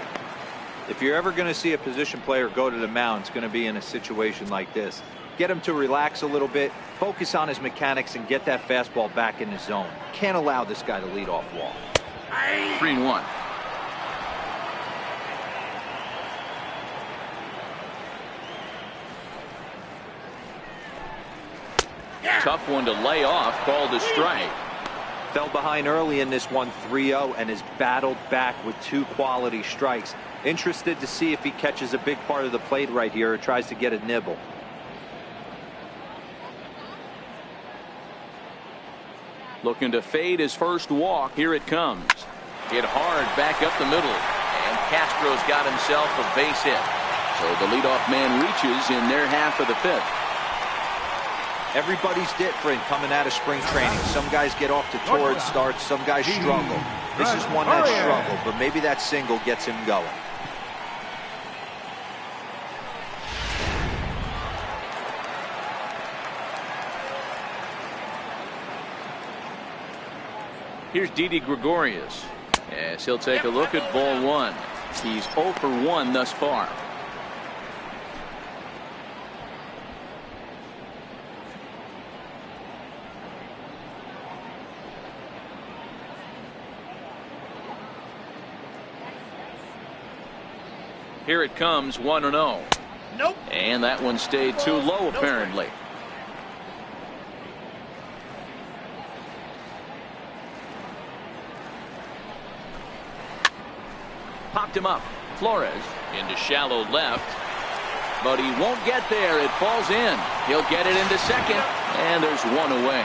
If you're ever going to see a position player go to the mound, it's going to be in a situation like this. Get him to relax a little bit, focus on his mechanics, and get that fastball back in his zone. Can't allow this guy to lead off wall. 3-1. Tough one to lay off, called a strike. Fell behind early in this one, 3-0, and has battled back with 2 quality strikes. Interested to see if he catches a big part of the plate right here or tries to get a nibble. Looking to fade his first walk. Here it comes. Hit hard back up the middle. And Castro's got himself a base hit. So the leadoff man reaches in their half of the fifth. Everybody's different coming out of spring training. Some guys get off to torrid starts. Some guys struggle. This is one that struggled, but maybe that single gets him going. Here's Didi Gregorius. As he'll take a look at ball one. He's 0 for 1 thus far. Here it comes, 1-0. Nope. And that one stayed too low, apparently. Popped him up. Flores into shallow left. But he won't get there. It falls in. He'll get it into second. And there's one away.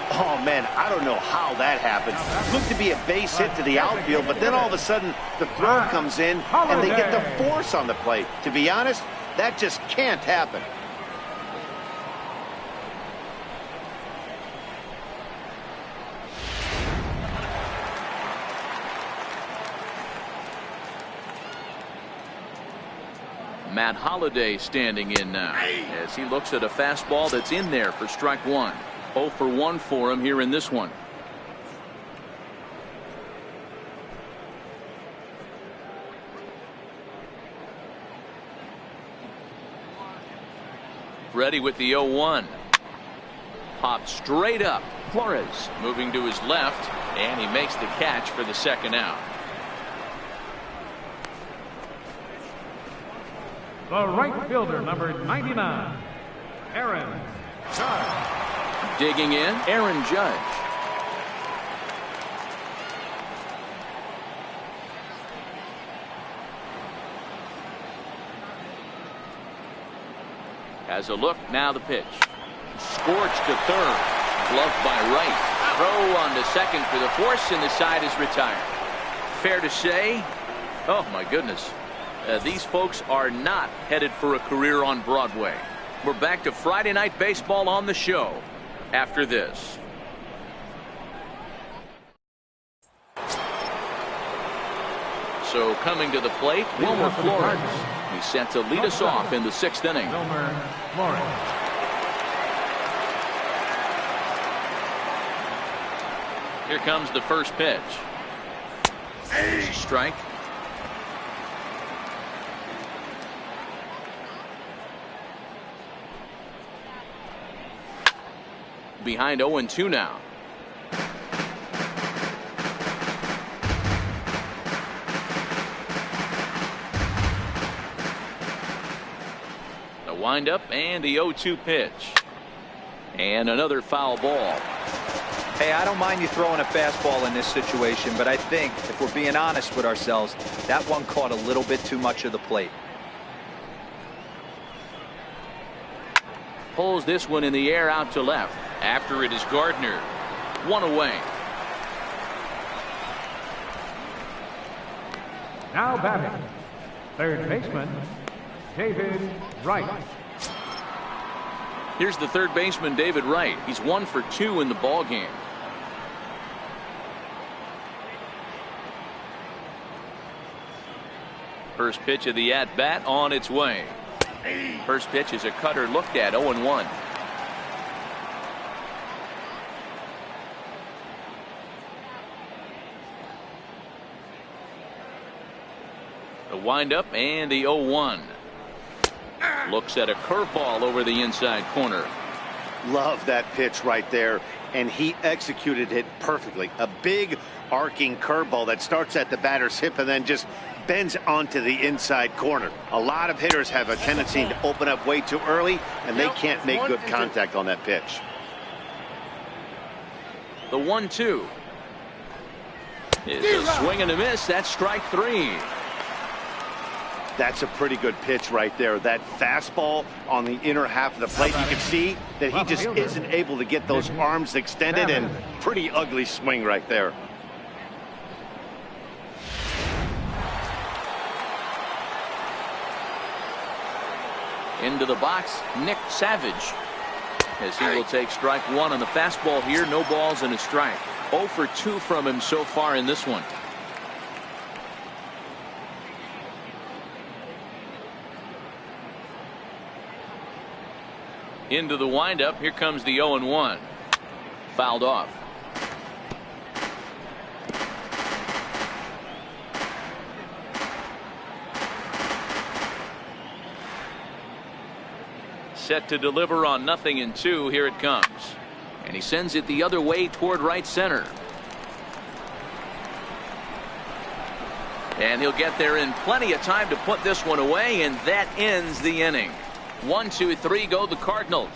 Oh, man, I don't know how that happened. Looked to be a base hit to the outfield, but then all of a sudden the throw comes in and they get the force on the plate. To be honest, that just can't happen. Matt Holliday standing in now as he looks at a fastball that's in there for strike one. 0 for 1 for him here in this one. Ready with the 0-1. Popped straight up. Flores moving to his left, and he makes the catch for the second out. The right fielder, number 99, Aaron Judge. Digging in, Aaron Judge. Has a look, now the pitch. Scorched to third. Gloved by right. Throw on to second for the force, and the side is retired. Fair to say, oh my goodness, these folks are not headed for a career on Broadway. We're back to Friday Night Baseball on the show after this. So coming to the plate, Wilmer Flores. He's set to lead us off in the 6th inning. Wilmer Flores. Here comes the first pitch. Strike. Behind 0-2 now. The windup and the 0-2 pitch. And another foul ball. Hey, I don't mind you throwing a fastball in this situation, but I think if we're being honest with ourselves, that one caught a little bit too much of the plate. Pulls this one in the air out to left. After it is Gardner. One away. Now batting, third baseman, David Wright. Here's the third baseman, David Wright. He's 1 for 2 in the ball game. First pitch of the at-bat on its way. First pitch is a cutter looked at. 0-1. The windup and the 0-1. Looks at a curveball over the inside corner. Love that pitch right there, and he executed it perfectly. A big arcing curveball that starts at the batter's hip and then just bends onto the inside corner. A lot of hitters have a tendency to open up way too early, and they can't make good contact on that pitch. The 1-2 is a swing and a miss. That's strike 3. That's a pretty good pitch right there. That fastball on the inner half of the plate. You can see that he just isn't able to get those arms extended, and pretty ugly swing right there. Into the box, Nick Savage. As he will take strike 1 on the fastball here. No balls and a strike. 0 for 2 from him so far in this one. Into the windup. Here comes the 0-1. Fouled off. Set to deliver on 0-2. Here it comes. And he sends it the other way toward right center. And he'll get there in plenty of time to put this one away, and that ends the inning. 1, 2, 3 go the Cardinals,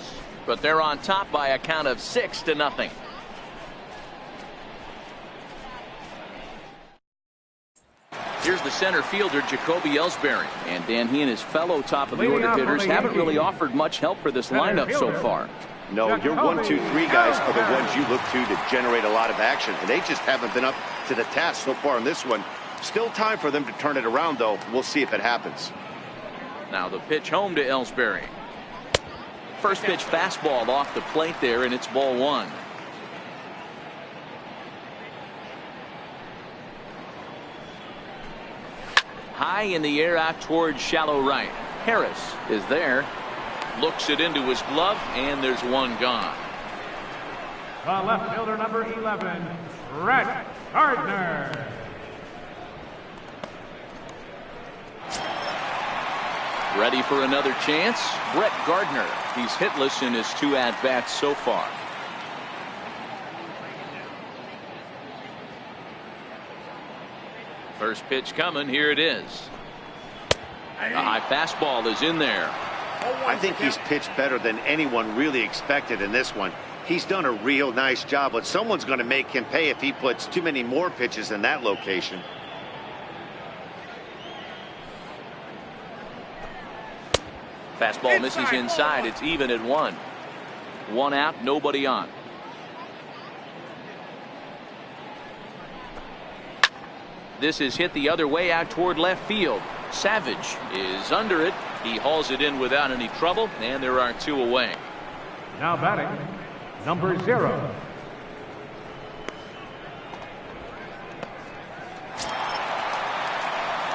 but they're on top by a count of 6-0. Here's the center fielder, Jacoby Ellsbury. And Dan, he and his fellow top of the order hitters haven't really offered much help for this lineup so far. No, your 1, 2, 3 guys are the ones you look to generate a lot of action, and they just haven't been up to the task so far in this one. Still time for them to turn it around, though. We'll see if it happens. Now the pitch home to Ellsbury. First pitch fastball off the plate there, and it's ball 1. High in the air out towards shallow right. Harris is there. Looks it into his glove, and there's one gone. The left fielder, number 11, Brett Gardner. Ready for another chance? Brett Gardner. He's hitless in his 2 at-bats so far. First pitch coming. Here it is. A high fastball is in there. I think he's pitched better than anyone really expected in this one. He's done a real nice job, but someone's going to make him pay if he puts too many more pitches in that location. Fastball misses inside. It's even at 1. 1 out, nobody on. This is hit the other way out toward left field. Savage is under it. He hauls it in without any trouble, and there are 2 away. Now batting, number 0.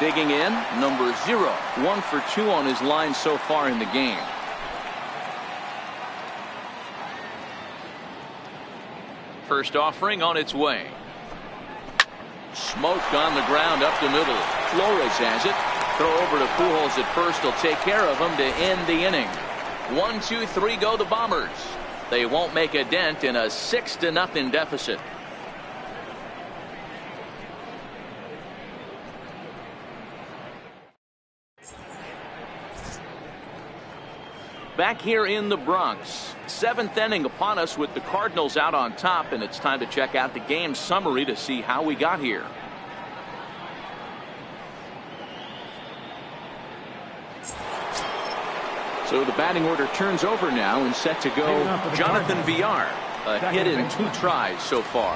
Digging in, number 0. 1 for 2 on his line so far in the game. First offering on its way. Smoked on the ground up the middle. Flores has it. Throw over to Pujols at first. He'll take care of him to end the inning. 1, 2, 3 go the Bombers. They won't make a dent in a 6-0 deficit. Back here in the Bronx, 7th inning upon us with the Cardinals out on top, and it's time to check out the game summary to see how we got here. So the batting order turns over now and set to go Jonathan Villar. A hit in 2 tries so far.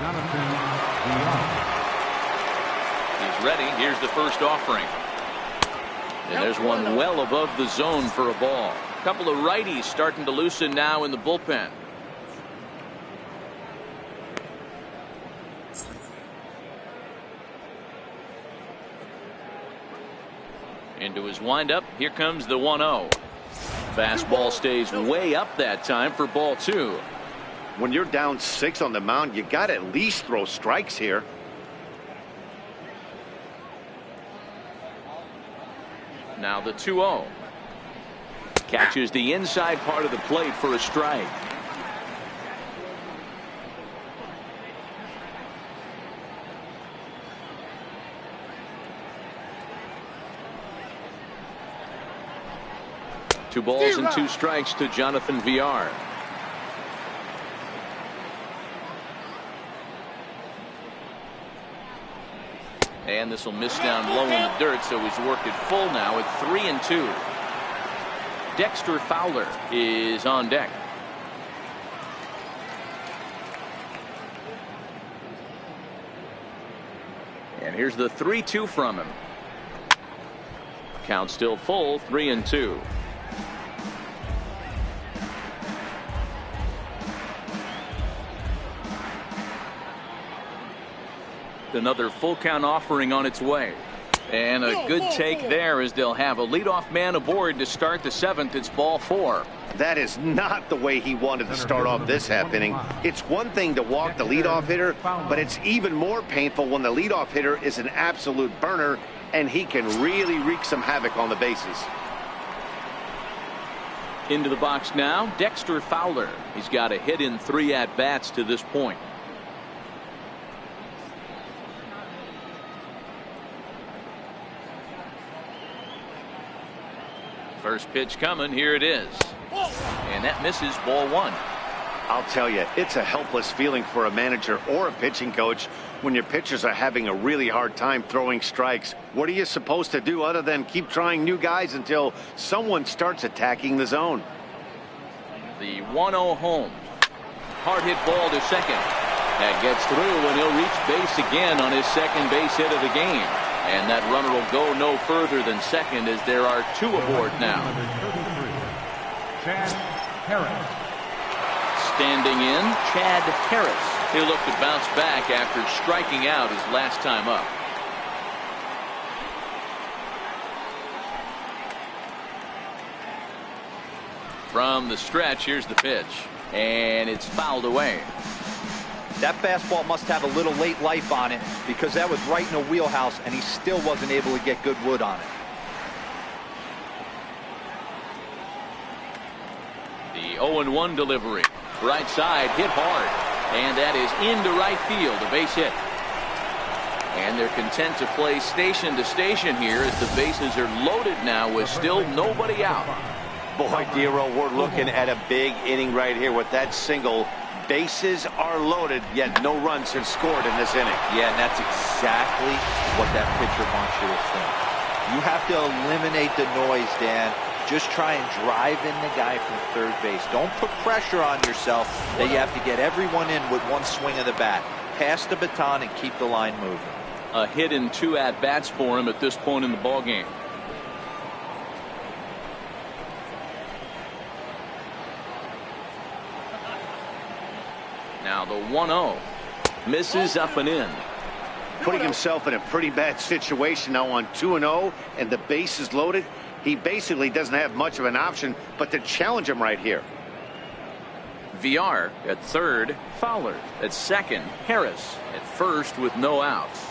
He's ready. Here's the first offering. And there's one well above the zone for a ball. A couple of righties starting to loosen now in the bullpen. Into his windup. Here comes the 1-0. Fastball stays way up that time for ball 2. When you're down 6 on the mound, you got to at least throw strikes here. Now the 2-0. Catches the inside part of the plate for a strike. Two balls and 2 strikes to Jonathan Villar. And this will miss down low in the dirt, so he's worked it full now at 3-2. Dexter Fowler is on deck. And here's the 3-2 from him. Count still full, 3-2. Another full count offering on its way. And a good take there as they'll have a leadoff man aboard to start the 7th. It's ball 4. That is not the way he wanted to start off this half inning. It's one thing to walk the leadoff hitter, but it's even more painful when the leadoff hitter is an absolute burner and he can really wreak some havoc on the bases. Into the box now, Dexter Fowler. He's got a hit in 3 at-bats to this point. First pitch coming. Here it is. And that misses, ball 1. I'll tell you, it's a helpless feeling for a manager or a pitching coach when your pitchers are having a really hard time throwing strikes. What are you supposed to do other than keep trying new guys until someone starts attacking the zone? The 1-0 home. Hard hit ball to second. That gets through, and he'll reach base again on his second base hit of the game. And that runner will go no further than second as there are 2 aboard now. Chad Harris. Standing in, Chad Harris. He'll look to bounce back after striking out his last time up. From the stretch, here's the pitch. And it's fouled away. That fastball must have a little late life on it because that was right in the wheelhouse and he still wasn't able to get good wood on it. The 0-1 delivery. Right side, hit hard. And that is into right field, a base hit. And they're content to play station to station here as the bases are loaded now with still nobody out. Boy, Dero, we're looking at a big inning right here with that single. Bases are loaded, yet no runs have scored in this inning. Yeah, and that's exactly what that pitcher wants you to think. You have to eliminate the noise, Dan. Just try and drive in the guy from third base. Don't put pressure on yourself that you have to get everyone in with one swing of the bat. Pass the baton and keep the line moving. A hit in 2 at-bats for him at this point in the ballgame. Now the 1-0 misses up and in. Putting himself in a pretty bad situation now on 2-0 and the base is loaded. He basically doesn't have much of an option but to challenge him right here. VR at third, Fowler at second, Harris at first with no outs.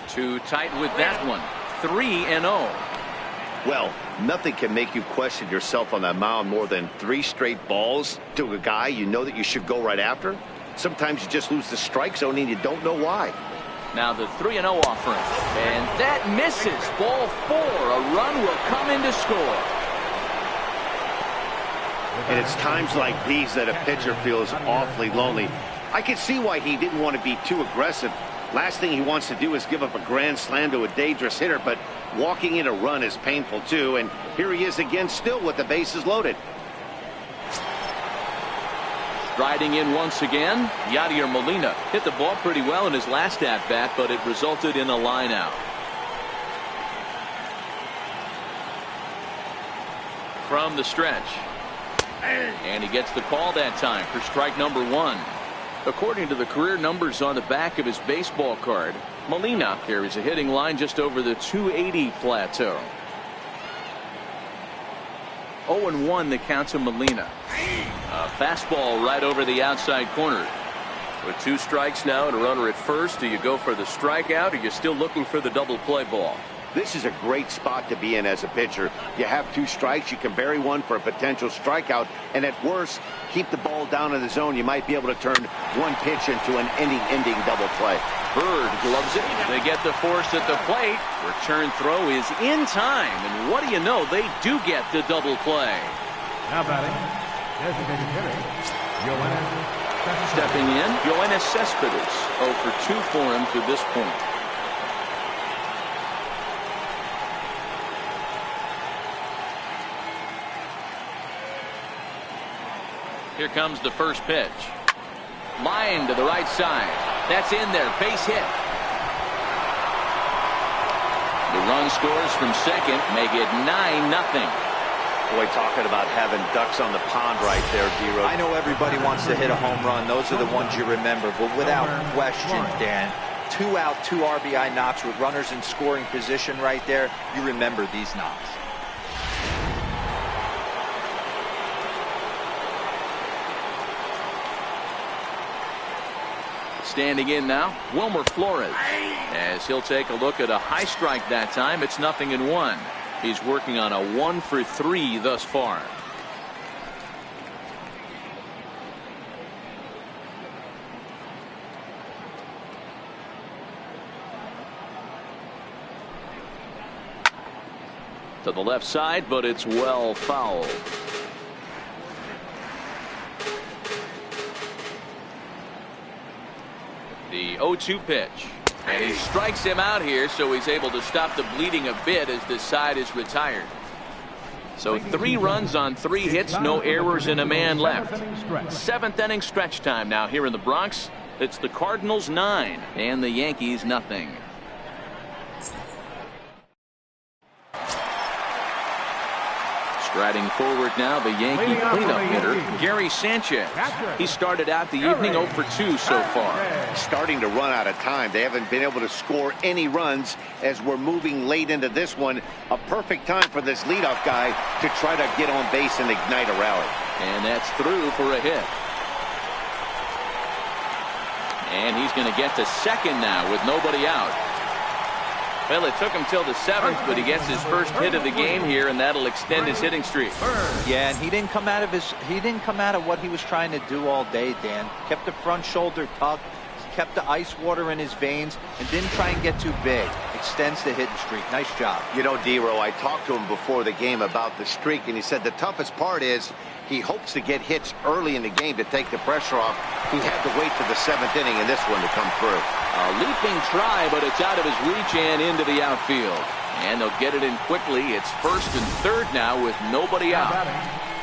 Too tight with that one. 3-0. Well, nothing can make you question yourself on that mound more than 3 straight balls to a guy you know that you should go right after. Sometimes you just lose the strike zone and you don't know why. Now the 3-0 offering. And that misses. Ball 4. A run will come in to score. And it's times like these that a pitcher feels awfully lonely. I can see why he didn't want to be too aggressive. Last thing he wants to do is give up a grand slam to a dangerous hitter, but walking in a run is painful too. And here he is again, still with the bases loaded. Striding in once again, Yadier Molina hit the ball pretty well in his last at-bat, but it resulted in a line out. From the stretch. And he gets the call that time for strike number 1. According to the career numbers on the back of his baseball card, Molina carries a hitting line just over the 280 plateau. 0-1 the count to Molina. A fastball right over the outside corner. With 2 strikes now and a runner at first, do you go for the strikeout or are you still looking for the double play ball? This is a great spot to be in as a pitcher. You have 2 strikes, you can bury one for a potential strikeout, and at worst, keep the ball down in the zone. You might be able to turn one pitch into an ending double play. Bird gloves it. They get the force at the plate. Return throw is in time, and what do you know? They do get the double play. Now batting, designated hitter, Yoenis Cespedes. Stepping in, Yoenis Cespedes. 0 for 2 for him to this point. Here comes the first pitch. Line to the right side. That's in there. Base hit. The run scores from second, make it 9-0. Boy, talking about having ducks on the pond right there, D-Rod. I know everybody wants to hit a home run. Those are the ones you remember. But without question, Dan, 2 out, 2 RBI knocks with runners in scoring position right there. You remember these knocks. Standing in now, Wilmer Flores. As he'll take a look at a high strike that time, it's 0-1. He's working on a 1 for 3 thus far. To the left side, but it's well fouled. The 0-2 pitch. And he strikes him out here, so he's able to stop the bleeding a bit as this side is retired. So 3 runs on 3 hits, no errors, and a man left. 7th inning stretch time now here in the Bronx. It's the Cardinals 9 and the Yankees nothing. Striding forward now, the Yankee cleanup hitter, Gary Sanchez. He started out the evening 0 for 2 so far. Starting to run out of time. They haven't been able to score any runs as we're moving late into this one. A perfect time for this leadoff guy to try to get on base and ignite a rally. And that's through for a hit. And he's going to get to second now with nobody out. Well, it took him till the 7th, but he gets his first hit of the game here, and that'll extend his hitting streak. Yeah, and he didn't come out of what he was trying to do all day, Dan. Kept the front shoulder tucked, kept the ice water in his veins, and didn't try and get too big. Extends the hitting streak. Nice job. You know, D-Row, I talked to him before the game about the streak, and he said the toughest part is he hopes to get hits early in the game to take the pressure off. He had to wait to the 7th inning in this one to come through. A leaping try, but it's out of his reach and into the outfield. And they'll get it in quickly. It's 1st and 3rd now with nobody out.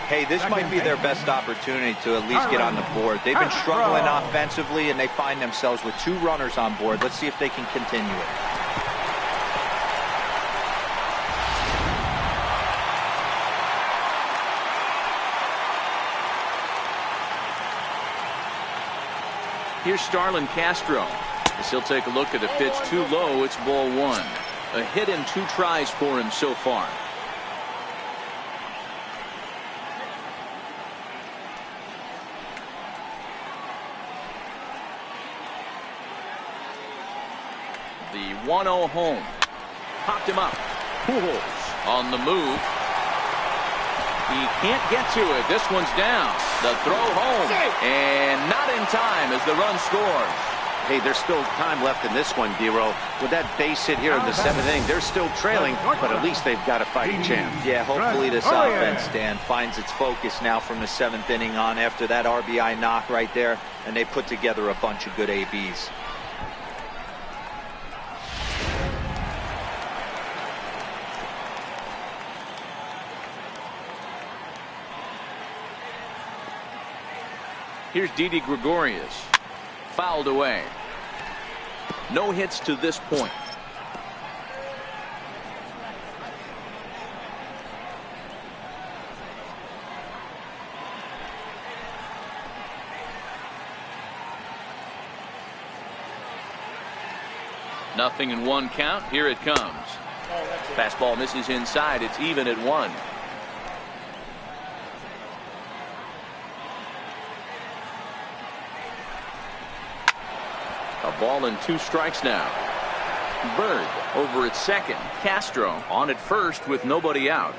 Hey, this might be their best opportunity to at least get on the board. They've been struggling offensively, and they find themselves with 2 runners on board. Let's see if they can continue it. Here's Starlin Castro. As he'll take a look at the pitch too low, it's ball 1. A hit and 2 tries for him so far. 1-0 home. Popped him up. Pujols on the move. He can't get to it. This one's down. The throw home. And not in time as the run scores. Hey, there's still time left in this one, D-Roll. With that base hit here in the 7th inning, they're still trailing, but at least they've got a fighting chance. Yeah, hopefully this offense, Dan, finds its focus now from the 7th inning on after that RBI knock right there, and they put together a bunch of good ABs. Here's Didi Gregorius. Fouled away. No hits to this point. Nothing in 1 count. Here it comes. Fastball misses inside. It's even at 1. A ball and 2 strikes now. Bird over at second. Castro on at first with nobody out.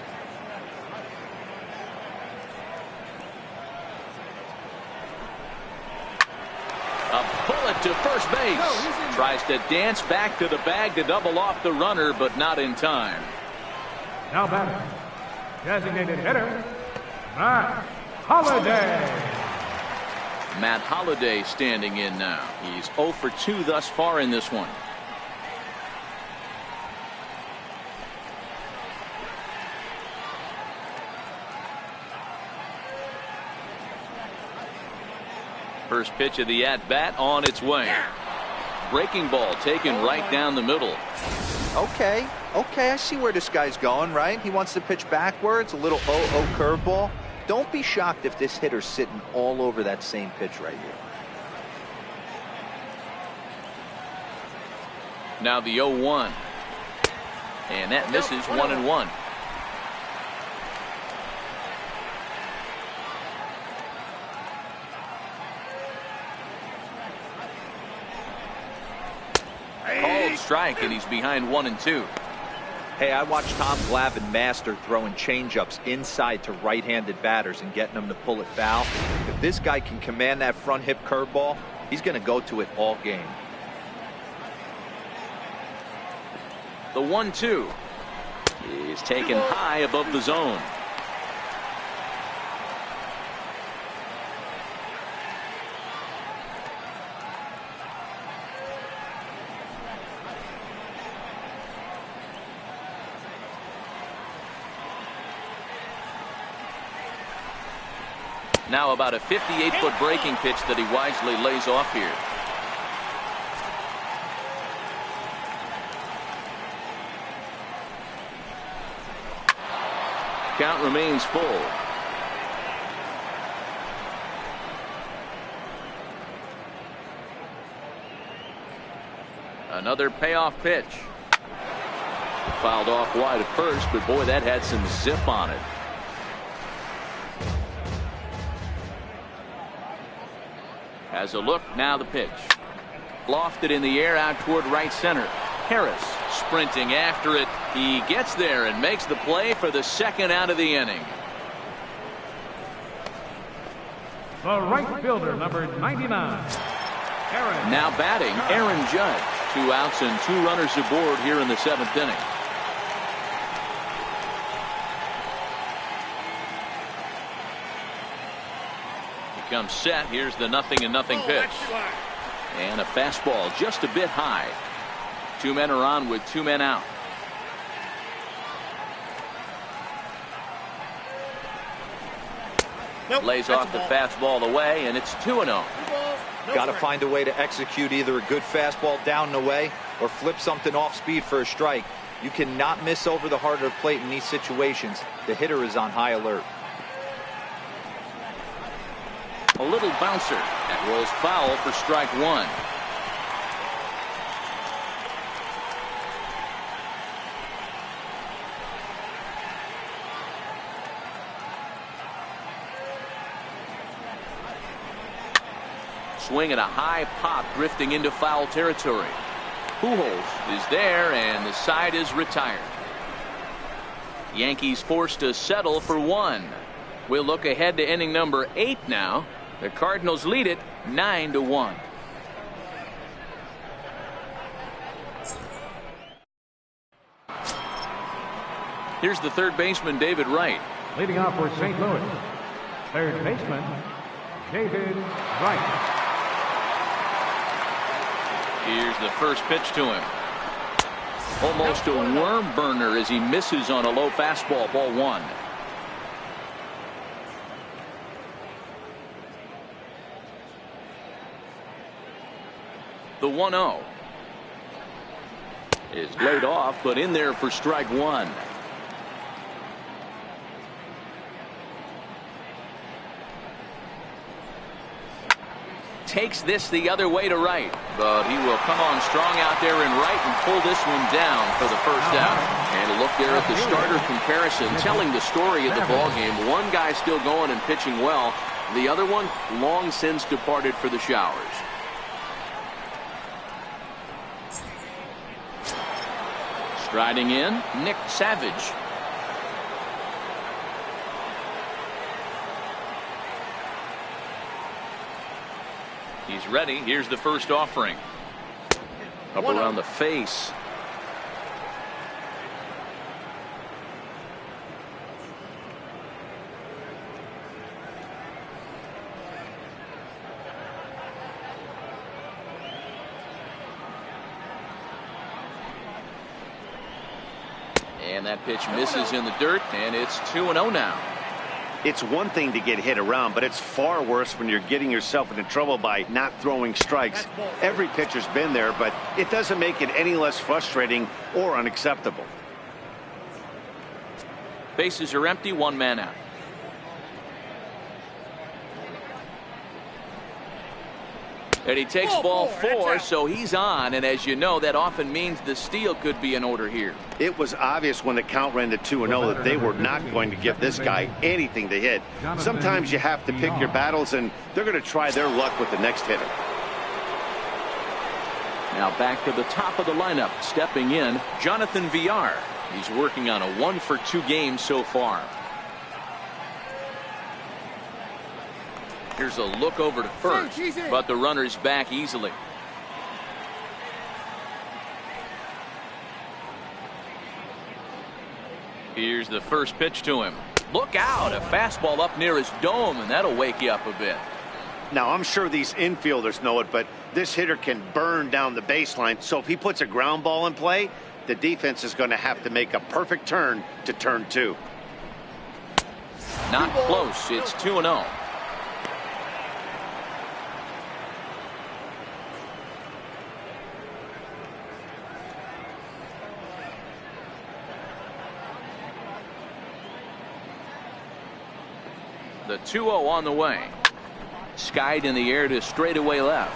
A bullet to first base. Tries to dance back to the bag to double off the runner, but not in time. Now batting, designated hitter, Matt Holliday. Matt Holliday standing in now. He's 0 for 2 thus far in this one. First pitch of the at-bat on its way. Breaking ball taken right down the middle. Okay, I see where this guy's going, right? He wants to pitch backwards, a little 0-0 curveball. Don't be shocked if this hitter's sitting all over that same pitch right here. Now the 0-1. And that misses 1-1. Called strike, and he's behind 1-2. Hey, I watched Tom Glavine master throwing changeups inside to right-handed batters and getting them to pull it foul. If this guy can command that front hip curveball, he's going to go to it all game. The 1-2 is taken high above the zone. Now about a 58-foot breaking pitch that he wisely lays off here. Count remains full. Another payoff pitch. Fouled off wide at first, but boy, that had some zip on it. Has a look, now the pitch. Lofted in the air out toward right center. Harris sprinting after it. He gets there and makes the play for the second out of the inning. The right fielder, number 99, Aaron. Now batting, Aaron Judge. 2 outs and 2 runners aboard here in the 7th inning. Comes set. Here's the 0-0 pitch. And a fastball just a bit high. 2 men are on with 2 men out. Lays off the fastball away, and it's 2-0. Got to find a way to execute either a good fastball down and away or flip something off speed for a strike. You cannot miss over the heart of the plate in these situations. The hitter is on high alert. A little bouncer that rolls foul for strike 1. Swing and a high pop drifting into foul territory. Pujols is there, and the side is retired. Yankees forced to settle for one. We'll look ahead to inning number 8 now. The Cardinals lead it 9-1. Here's the third baseman, David Wright. Leading off for St. Louis, third baseman, David Wright. Here's the first pitch to him. Almost a worm burner as he misses on a low fastball, ball 1. The 1-0 is laid off, but in there for strike 1. Takes this the other way to right, but he will come on strong out there in right and pull this one down for the first out. And a look there at the starter comparison, telling the story of the ballgame. One guy still going and pitching well. The other one long since departed for the showers. Striding in, Nick Savage. He's ready. Here's the first offering. Up around the face. And that pitch misses in the dirt, and it's 2-0 now. It's one thing to get hit around, but it's far worse when you're getting yourself into trouble by not throwing strikes. Every pitcher's been there, but it doesn't make it any less frustrating or unacceptable. Bases are empty, one man out. And he takes ball 4, so he's on, and as you know, that often means the steal could be in order here. It was obvious when the count ran to 2-0 that they were not going to give this guy anything to hit. Sometimes you have to pick your battles, and they're going to try their luck with the next hitter. Now back to the top of the lineup, stepping in, Jonathan Villar. He's working on a 1-for-2 game so far. Here's a look over to first, but the runner's back easily. Here's the first pitch to him. Look out, a fastball up near his dome, and that'll wake you up a bit. Now, I'm sure these infielders know it, but this hitter can burn down the baseline, so if he puts a ground ball in play, the defense is going to have to make a perfect turn to turn 2. Not close. It's 2-0. The 2-0 on the way. Skied in the air to straightaway left.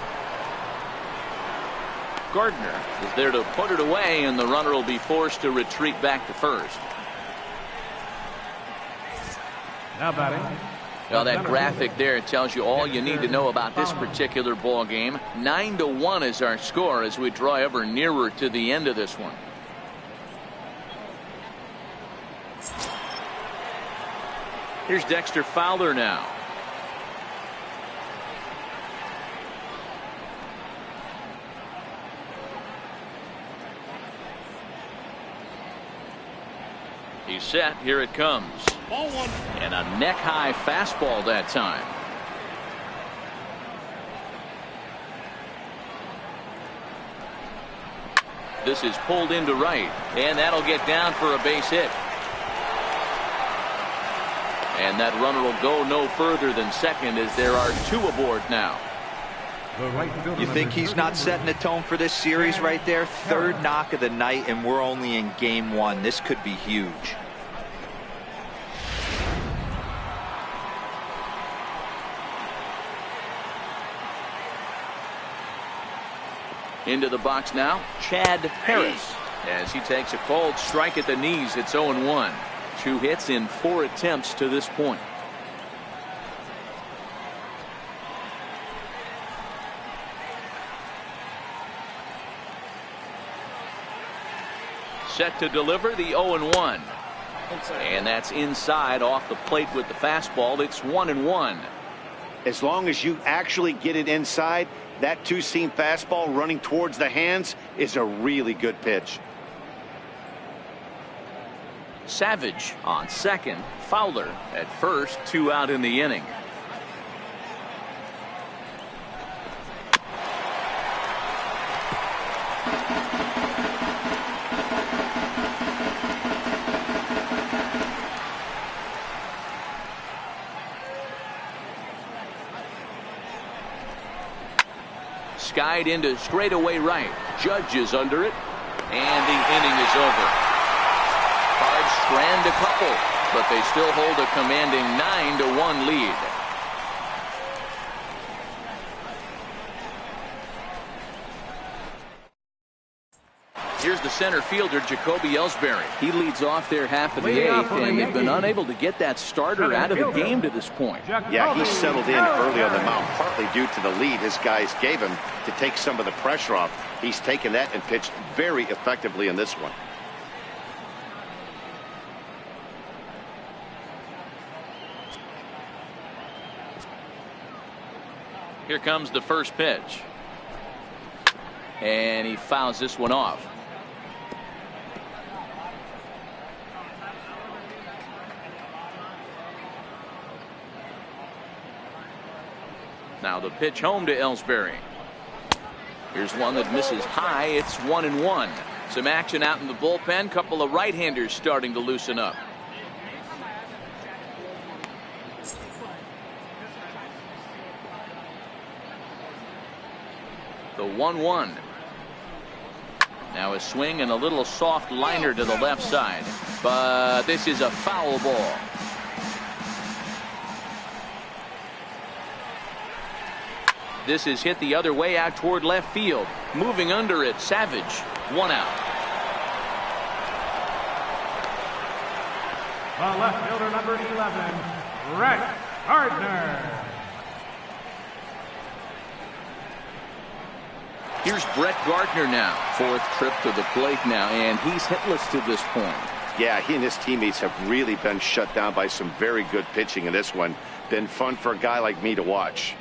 Gardner is there to put it away, and the runner will be forced to retreat back to first. Now batting. Well, that graphic there tells you all you need to know about this particular ball game. 9-1 is our score as we draw ever nearer to the end of this one. Here's Dexter Fowler now. He's set. Here it comes. Ball 1. And a neck-high fastball that time. This is pulled into right, and that'll get down for a base hit. And that runner will go no further than second as there are 2 aboard now. You think he's not setting the tone for this series right there? Third knock of the night, and we're only in game 1. This could be huge. Into the box now, Chad Harris. As he takes a cold strike at the knees, it's 0-1. 2 hits in 4 attempts to this point. Set to deliver the 0-1. And that's inside off the plate with the fastball. It's 1-1. As long as you actually get it inside, that two-seam fastball running towards the hands is a really good pitch. Savage on second. Fowler at first. 2 out in the inning. Skied into straightaway right. Judge is under it. And the inning is over. Cards strand a couple, but they still hold a commanding 9-1 lead. Here's the center fielder, Jacoby Ellsbury. He leads off their half of the eighth, and they've been unable to get that starter out of the game to this point. Yeah, he settled in early on the mound, partly due to the lead his guys gave him to take some of the pressure off. He's taken that and pitched very effectively in this one. Here comes the first pitch. And he fouls this one off. Now the pitch home to Ellsbury. Here's one that misses high. It's 1-1. Some action out in the bullpen. Couple of right-handers starting to loosen up. The 1-1. Now a swing and a little soft liner to the left side. But this is a foul ball. This is hit the other way out toward left field. Moving under it, Savage. 1 out. The left fielder, number 11, Brett Gardner. Here's Brett Gardner now. 4th trip to the plate now, and he's hitless to this point. Yeah, he and his teammates have really been shut down by some very good pitching in this one. Been fun for a guy like me to watch.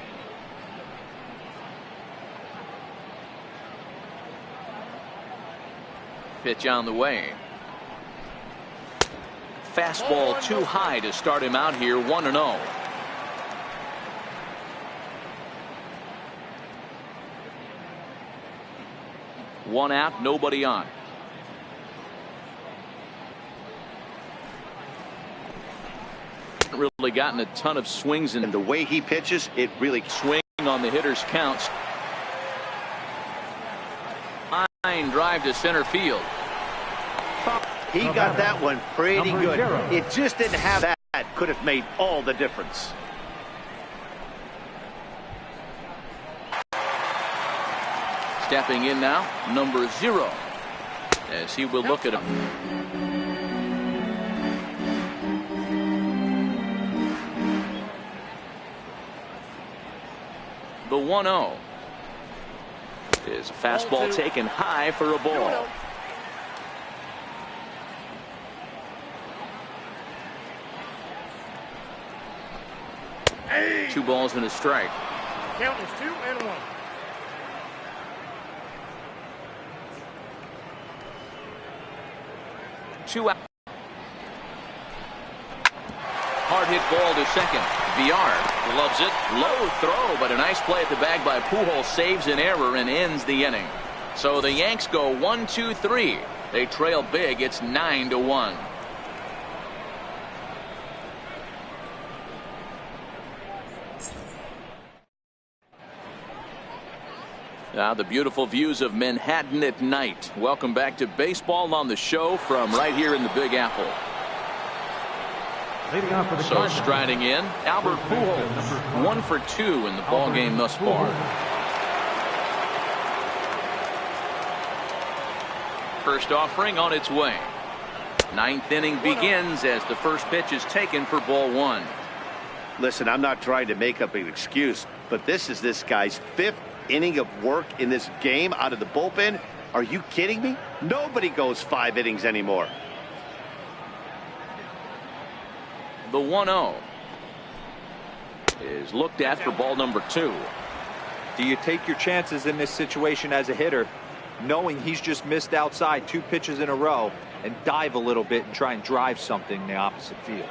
Pitch on the way. Fastball too high to start him out here. 1-0. One out, nobody on. Really gotten a ton of swings in. And the way he pitches, it really swing on the hitter's counts. Line drive to center field. He got that one pretty good. It just didn't have that. Could have made all the difference. Stepping in now, number 0, as he will look at him. The 1-0 is a fastball taken high for a ball. Hey. 2 balls and a strike. Count is 2-1. Two out. Hard hit ball to second. Villar loves it. Low throw, but a nice play at the bag by Pujols. Saves an error and ends the inning. So the Yanks go 1-2-3. They trail big. It's 9-1. Now the beautiful views of Manhattan at night. Welcome back to baseball on the show from right here in the Big Apple. So striding in, Albert Pujols, 1 for 2 in the ball game thus far. First offering on its way. 9th inning begins as the first pitch is taken for ball 1. Listen, I'm not trying to make up an excuse, but this is this guy's 5th inning of work in this game out of the bullpen. Are you kidding me? Nobody goes 5 innings anymore. The 1-0 is looked at for ball number 2. Do you take your chances in this situation as a hitter, knowing he's just missed outside 2 pitches in a row, and dive a little bit and try and drive something in the opposite field?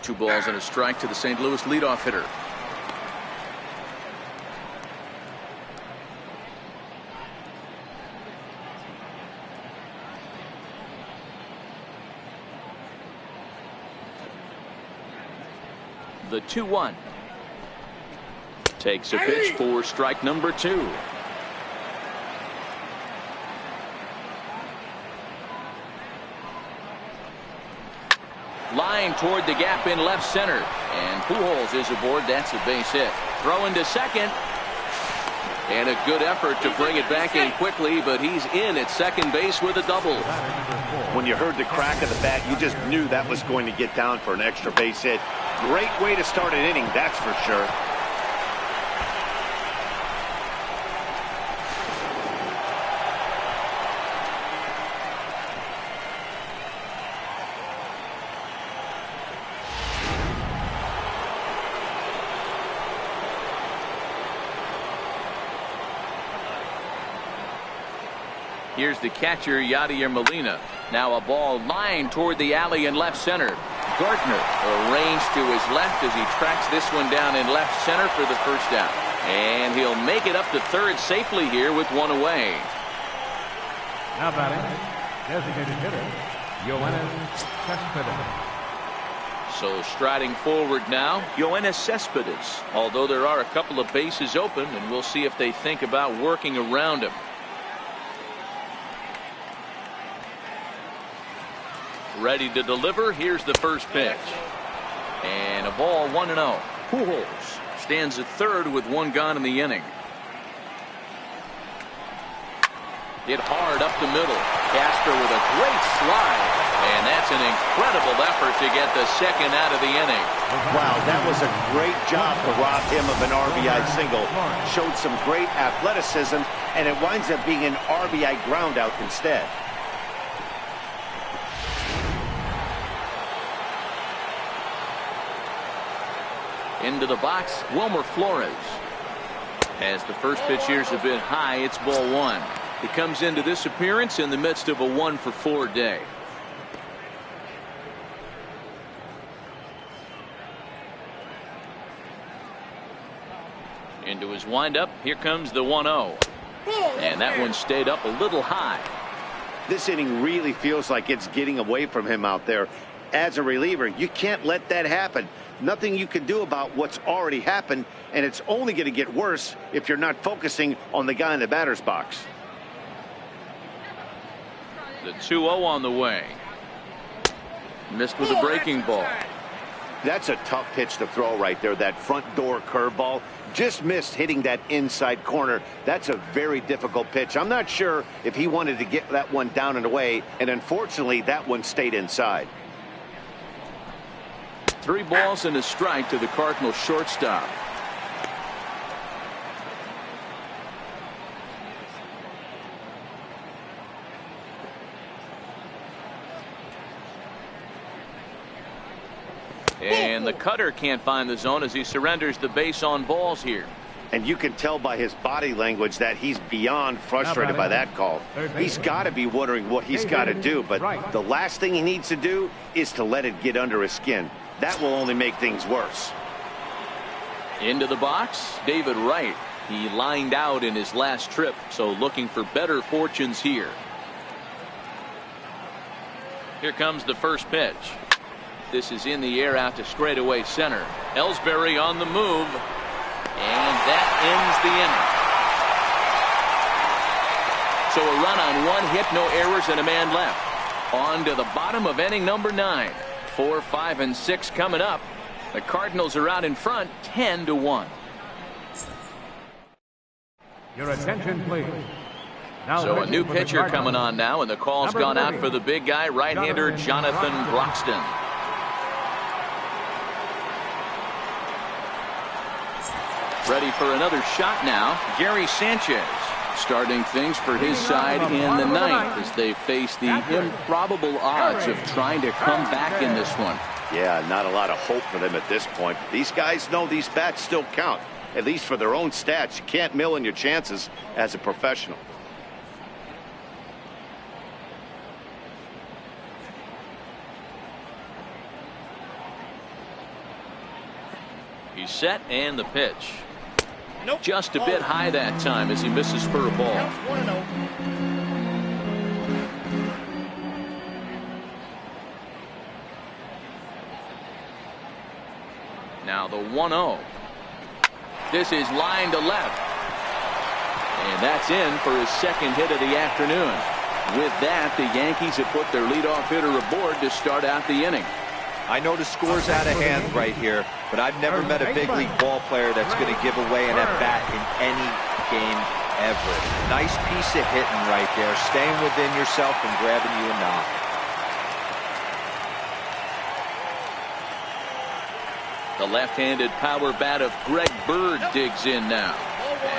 2 balls and a strike to the St. Louis leadoff hitter. The 2-1 takes a pitch for strike number 2. Line toward the gap in left center, and Pujols is aboard. That's a base hit. Throw into second, and a good effort to bring it back in quickly, but he's in at second base with a double. When you heard the crack of the bat, you just knew that was going to get down for an extra base hit. Great way to start an inning, that's for sure. Here's the catcher, Yadier Molina. Now a ball lined toward the alley in left center. Gardner arranged to his left as he tracks this one down in left center for the first out. And he'll make it up to third safely here with 1 away. Now batting, designated hitter, Yoenis Cespedes. So striding forward now, Yoenis Cespedes. Although there are a couple of bases open, and we'll see if they think about working around him. Ready to deliver. Here's the first pitch. And a ball, 1-0. Pujols stands at third with 1 gone in the inning. Hit hard up the middle. Casper with a great slide. And that's an incredible effort to get the second out of the inning. Wow, that was a great job to rob him of an RBI single. Showed some great athleticism, and it winds up being an RBI groundout instead. Into the box, Wilmer Flores. As the first pitch here's a bit high, it's ball 1. He comes into this appearance in the midst of a 1-for-4 day. Into his windup, here comes the 1-0. And that one stayed up a little high. This inning really feels like it's getting away from him out there. As a reliever, you can't let that happen. Nothing you can do about what's already happened, and it's only going to get worse if you're not focusing on the guy in the batter's box. The 2-0 on the way. Missed with a breaking ball. That's a tough pitch to throw right there. That front door curveball just missed hitting that inside corner. That's a very difficult pitch. I'm not sure if he wanted to get that one down and away, and unfortunately that one stayed inside. 3 balls and a strike to the Cardinals shortstop. And the cutter can't find the zone as he surrenders the base on balls here. And you can tell by his body language that he's beyond frustrated by that call. He's got to be wondering what he's got to do, but the last thing he needs to do is to let it get under his skin. That will only make things worse. Into the box, David Wright. He lined out in his last trip, so looking for better fortunes here. Here comes the first pitch. This is in the air out to straightaway center. Ellsbury on the move, and that ends the inning. So a run on 1 hit, no errors, and a man left. On to the bottom of inning number 9. 4, 5, and 6 coming up. The Cardinals are out in front, 10-1. Your attention, please. So a new pitcher coming on now, and the call's gone out for the big guy, right-hander Jonathan Broxton. Ready for another shot now, Gary Sanchez. Starting things for his side in the ninth as they face the improbable odds of trying to come back in this one. Yeah, not a lot of hope for them at this point. These guys know these bats still count, at least for their own stats. You can't mill in your chances as a professional. He's set and the pitch. Nope. Just a bit high that time as he misses for a ball. Counts 1-0. Now the 1-0. This is line to left. And that's in for his second hit of the afternoon. With that, the Yankees have put their leadoff hitter aboard to start out the inning. I know the score's out of hand right here, but I've never met a big league ball player that's going to give away an at-bat in any game ever. Nice piece of hitting right there, staying within yourself and grabbing you a knock. The left-handed power bat of Greg Bird digs in now.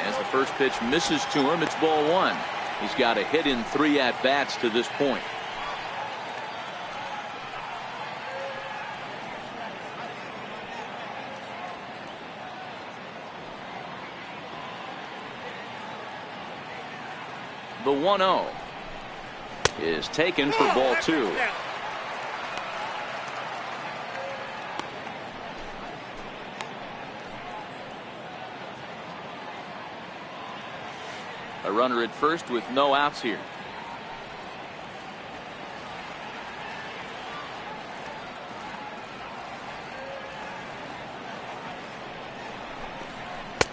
As the first pitch misses to him, it's ball one. He's got a hit in 3 at-bats to this point. The 1-0 is taken for ball 2. A runner at first with no outs here.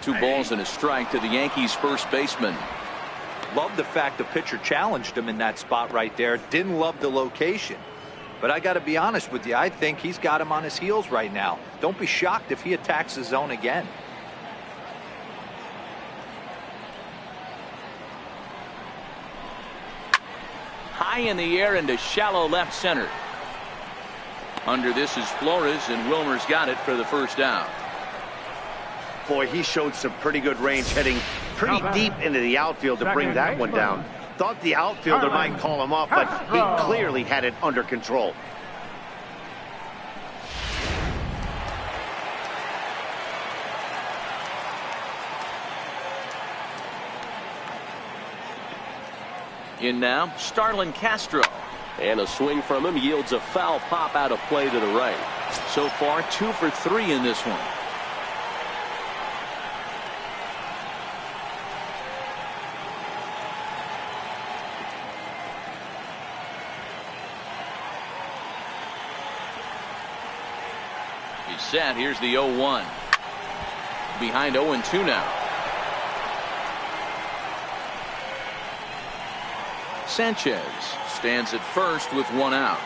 Two balls and a strike to the Yankees first baseman. Love the fact the pitcher challenged him in that spot right there. Didn't love the location. But I got to be honest with you, I think he's got him on his heels right now. Don't be shocked if he attacks the zone again. High in the air into shallow left center. Under this is Flores, and Wilmer's got it for the first out. Boy, he showed some pretty good range heading pretty deep into the outfield to bring that one down. Thought the outfielder might call him off, but he clearly had it under control. In now, Starlin Castro. And a swing from him yields a foul pop out of play to the right. So far, 2 for 3 in this one. He's set. Here's the 0-1. Behind 0-2 now. Sanchez stands at first with 1 out.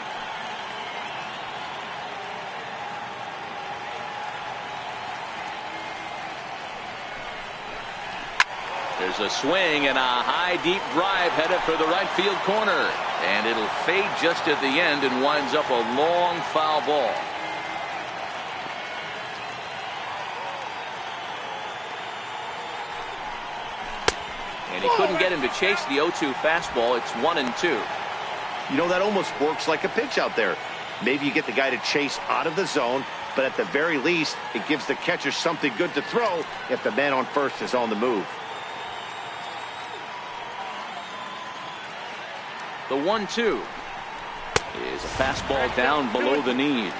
There's a swing and a high deep drive headed for the right field corner, and it'll fade just at the end and winds up a long foul ball. And he couldn't get him to chase the 0-2 fastball. It's 1-2. You know, that almost works like a pitch out there. Maybe you get the guy to chase out of the zone, but at the very least, it gives the catcher something good to throw if the man on first is on the move. The 1-2 is a fastball down below the knees.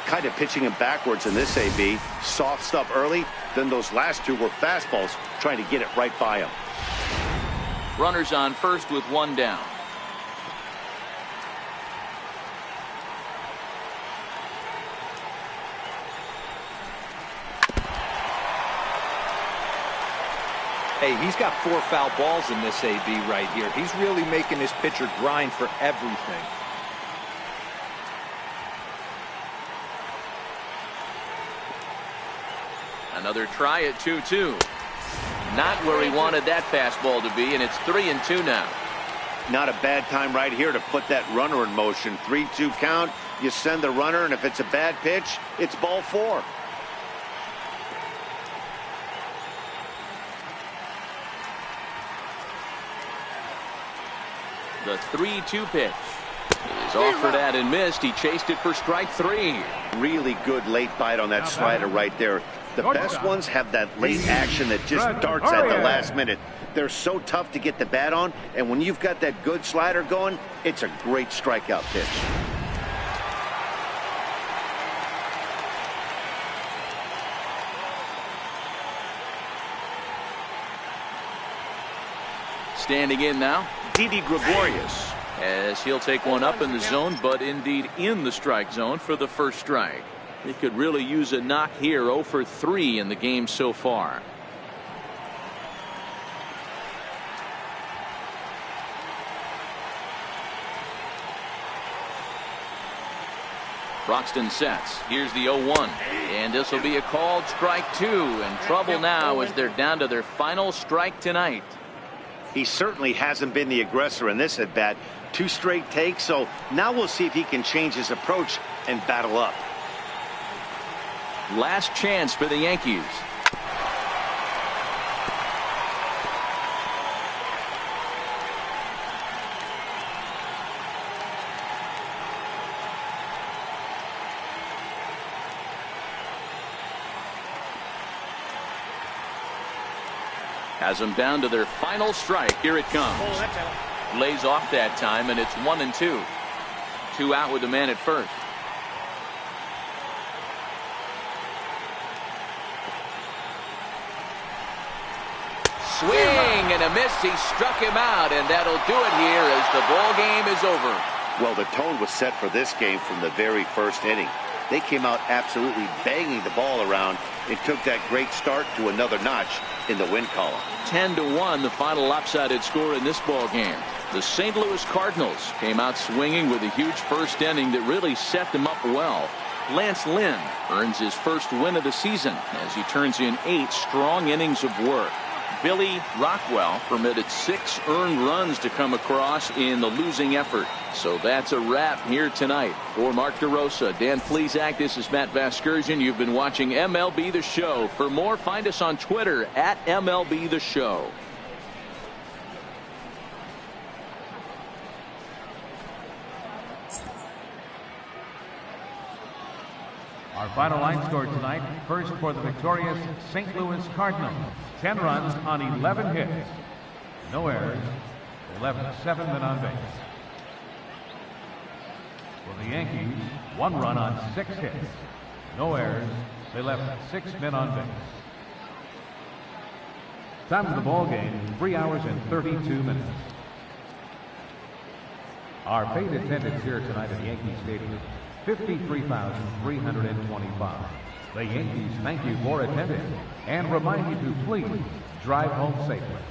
Kind of pitching him backwards in this AB. Soft stuff early, then those last 2 were fastballs, trying to get it right by him. Runners on first with 1 down. Hey, he's got 4 foul balls in this AB right here. He's really making his pitcher grind for everything. Another try at 2-2. Not where he wanted that fastball to be, and it's 3-2 now. Not a bad time right here to put that runner in motion. 3-2 count. You send the runner, and if it's a bad pitch, it's ball 4. The 3-2 pitch is offered at and missed. He chased it for strike 3. Really good late bite on that slider right there. The best ones have that late action that just darts at the last minute. They're so tough to get the bat on, and when you've got that good slider going, it's a great strikeout pitch. Standing in now, Didi Gregorius, as he'll take one up in the zone, but indeed in the strike zone for the first strike. He could really use a knock here. 0 for 3 in the game so far. Broxton sets. Here's the 0-1. And this will be a called strike 2. And trouble now as they're down to their final strike tonight. He certainly hasn't been the aggressor in this at bat. 2 straight takes, so now we'll see if he can change his approach and battle up. Last chance for the Yankees. Has them down to their final strike. Here it comes. Lays off that time, and it's 1-2. 2 out with the man at first. Swing and a miss. He struck him out, and that'll do it here as the ball game is over. Well, the tone was set for this game from the very first inning. They came out absolutely banging the ball around and took that great start to another notch in the win column. 10-1, the final lopsided score in this ball game. The St. Louis Cardinals came out swinging with a huge first inning that really set them up well. Lance Lynn earns his first win of the season as he turns in 8 strong innings of work. Billy Rockwell permitted 6 earned runs to come across in the losing effort. So that's a wrap here tonight. For Mark DeRosa, Dan Plesac, this is Matt Vasgersian. You've been watching MLB The Show. For more, find us on Twitter at MLB The Show. Our final line score tonight, first for the victorious St. Louis Cardinals. 10 runs on 11 hits. No errors. They left 7 men on base. For the Yankees, 1 run on 6 hits. No errors. They left 6 men on base. Time of the ball game, 3 hours and 32 minutes. Our paid attendance here tonight at Yankee Stadium, 53,325. The Yankees thank you for attending and remind you to please drive home safely.